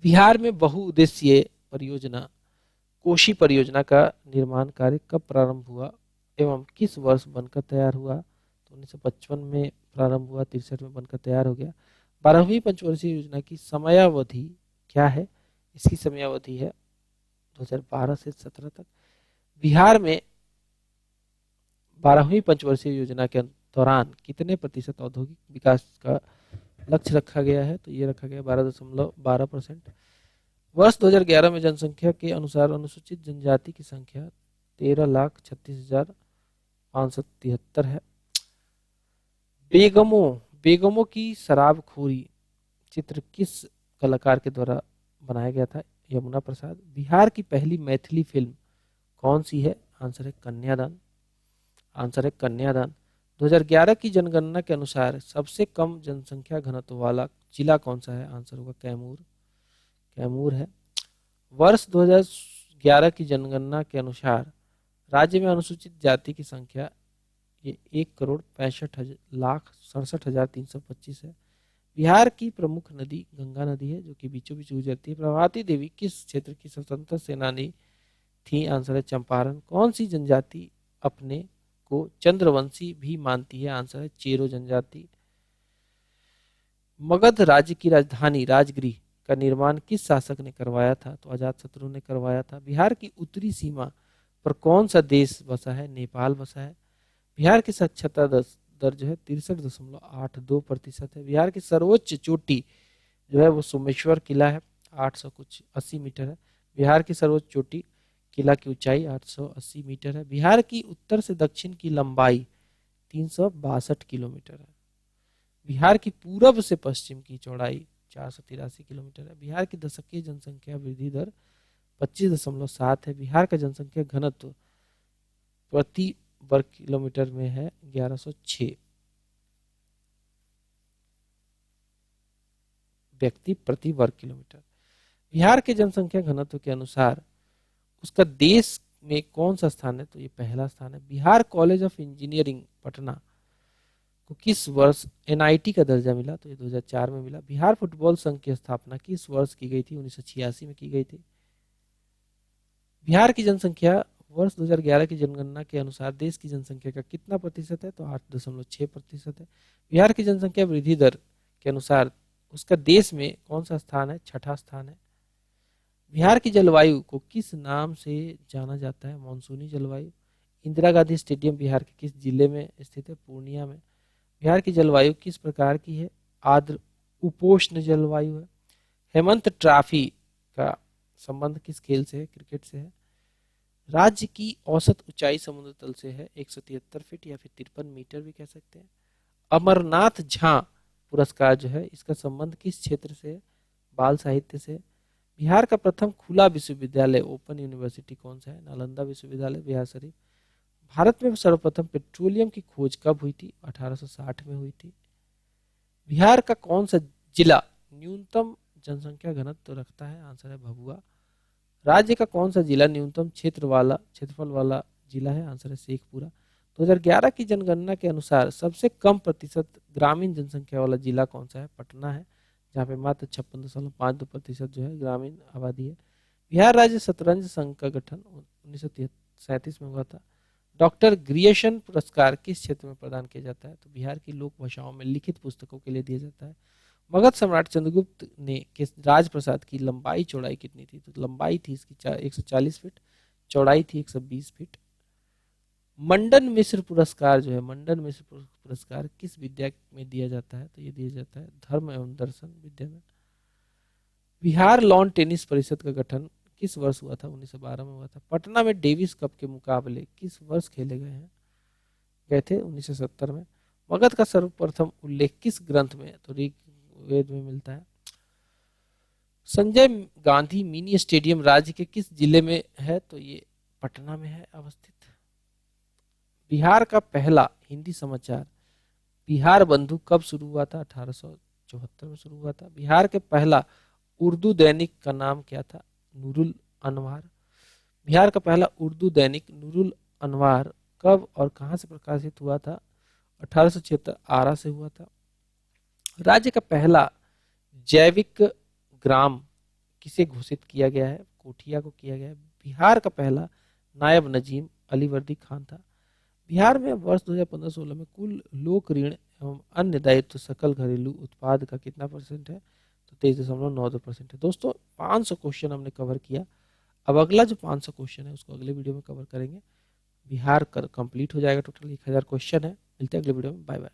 बिहार में बहुउद्देशीय परियोजना कोशी परियोजना का निर्माण कार्य कब प्रारंभ हुआ एवं किस वर्ष बनकर तैयार हुआ? तो 1955 में प्रारंभ हुआ, 63 में बनकर तैयार हो गया। 12वीं पंचवर्षीय योजना की समयावधि क्या है? इसकी समयावधि है 2012 से 17 तक। बिहार में 12वीं पंचवर्षीय योजना के दौरान कितने प्रतिशत औद्योगिक विकास का लक्ष्य रखा गया है? तो ये रखा गया 12.12%। वर्ष 2011 में जनसंख्या के अनुसार अनुसूचित जनजाति की संख्या 13,36,573 है। बेगमों की शराबखोरी चित्र किस कलाकार के द्वारा बनाया गया था? यमुना प्रसाद। बिहार की पहली मैथिली फिल्म कौन सी है? आंसर है कन्यादान। आंसर है कन्यादान। 2011 की जनगणना के अनुसार सबसे कम जनसंख्या घनत्व वाला जिला कौन सा है? आंसर होगा कैमूर। कैमूर है। वर्ष 2011 की जनगणना के अनुसार राज्य में अनुसूचित जाति की संख्या ये 1,65,67,325 है। बिहार की प्रमुख नदी गंगा नदी है जो कि बीचों बीच गुजरती है। प्रभावती देवी किस क्षेत्र की स्वतंत्रता सेनानी थी? आंसर है चंपारण। कौन सी जनजाति अपने को चंद्रवंशी भी मानती है? आंसर है चेरो जनजाति। मगध राज्य की राजधानी राजगृह का निर्माण किस शासक ने करवाया था? तो अजातशत्रु ने करवाया था। बिहार की उत्तरी सीमा पर कौन सा देश बसा है? नेपाल बसा है। बिहार की साक्षरता दर जो है 63.82% है। बिहार की सर्वोच्च चोटी जो है वो सोमेश्वर किला है, 880 मीटर है। बिहार की सर्वोच्च चोटी किला की ऊंचाई 880 मीटर है। बिहार की उत्तर से दक्षिण की लंबाई 362 किलोमीटर है। बिहार की पूरब से पश्चिम की चौड़ाई 483 किलोमीटर है। बिहार की दशकीय जनसंख्या वृद्धि दर 25.7 है। बिहार का जनसंख्या घनत्व प्रति वर्ग किलोमीटर में है 1106 व्यक्ति प्रति वर्ग किलोमीटर। बिहार के जनसंख्या घनत्व के अनुसार उसका देश में कौन सा स्थान है? तो ये पहला स्थान है। Bihar college of engineering Patna को किस वर्ष एनआईटी का दर्जा मिला? तो ये 2004 में मिला। बिहार फुटबॉल संघ की स्थापना किस वर्ष की गई थी? 1986 में की गई थी। बिहार की जनसंख्या वर्ष 2011 की जनगणना के अनुसार देश की जनसंख्या का कितना प्रतिशत है? तो 8.6% है। बिहार की जनसंख्या वृद्धि दर के अनुसार उसका देश में कौन सा स्थान है? छठा स्थान है। बिहार की जलवायु को किस नाम से जाना जाता है? मानसूनी जलवायु। इंदिरा गांधी स्टेडियम बिहार के किस जिले में स्थित है? पूर्णिया में। बिहार की जलवायु किस प्रकार की है? आर्द्र उपोष्ण जलवायु है। हेमंत ट्रॉफी का संबंध किस खेल से है? क्रिकेट से है। राज्य की औसत ऊंचाई समुद्र तल से है 173 फीट या फिर 53 मीटर भी कह सकते हैं। अमरनाथ झा पुरस्कार जो है इसका संबंध किस क्षेत्र से है? बाल साहित्य से। बिहार का प्रथम खुला विश्वविद्यालय ओपन यूनिवर्सिटी कौन सा है? नालंदा विश्वविद्यालय बिहार शरीफ। भारत में सर्वप्रथम पेट्रोलियम की खोज कब हुई थी? 1860 में हुई थी। बिहार का कौन सा जिला न्यूनतम जनसंख्या घनत्व रखता है? आंसर है भभुआ। राज्य का कौन सा जिला न्यूनतम क्षेत्रफल वाला जिला है? आंसर है शेखपुरा। 2011 की जनगणना के अनुसार सबसे कम प्रतिशत ग्रामीण जनसंख्या वाला जिला कौन सा है? पटना है, जहाँ पे मात्र 56.52% जो है ग्रामीण आबादी है। बिहार राज्य शतरंज संघ का गठन 1937 में हुआ था। डॉक्टर ग्रियर्सन पुरस्कार किस क्षेत्र में प्रदान किया जाता है? तो बिहार की लोक भाषाओं में लिखित पुस्तकों के लिए दिया जाता है। मगध सम्राट चंद्रगुप्त ने के राजप्रसाद की लंबाई चौड़ाई कितनी थी? तो लंबाई थी इसकी 140 फीट, चौड़ाई थी 120 फीट। मंडन मिश्र पुरस्कार जो है, मंडन मिश्र पुरस्कार किस विद्या में दिया जाता है? तो ये दिया जाता है धर्म एवं दर्शन विद्या में। बिहार लॉन टेनिस परिषद का गठन किस वर्ष हुआ था? 1912 में हुआ था। पटना में डेविस कप के मुकाबले किस वर्ष खेले गए थे? 1970 में। मगध का सर्वप्रथम उल्लेख किस ग्रंथ में? तो ऋग्वेद में मिलता है। संजय गांधी मिनी स्टेडियम राज्य के किस जिले में है? तो ये पटना में है अवस्थित। बिहार का पहला हिंदी समाचार बिहार बंधु कब शुरू हुआ था? 1874 में शुरू हुआ था। बिहार के पहला उर्दू दैनिक का नाम क्या था? नूरुल अनवार। बिहार का पहला उर्दू दैनिक नूरुल अनवार कब और कहां से प्रकाशित हुआ था? 1876 आरा से हुआ था। राज्य का पहला जैविक ग्राम किसे घोषित किया गया है? कोठिया को किया गया है। बिहार का पहला नायब नजीम अलीवर्दी खान था। बिहार में वर्ष 2015-16 में कुल लोक ऋण एवं अन्य दायित्व सकल घरेलू उत्पाद का कितना परसेंट है? तो 23.92% है। दोस्तों 500 क्वेश्चन हमने कवर किया। अब अगला जो 500 क्वेश्चन है उसको अगले वीडियो में कवर करेंगे। बिहार कर कंप्लीट हो जाएगा। टोटल 1000 क्वेश्चन है। मिलते हैं अगले वीडियो में। Bye bye.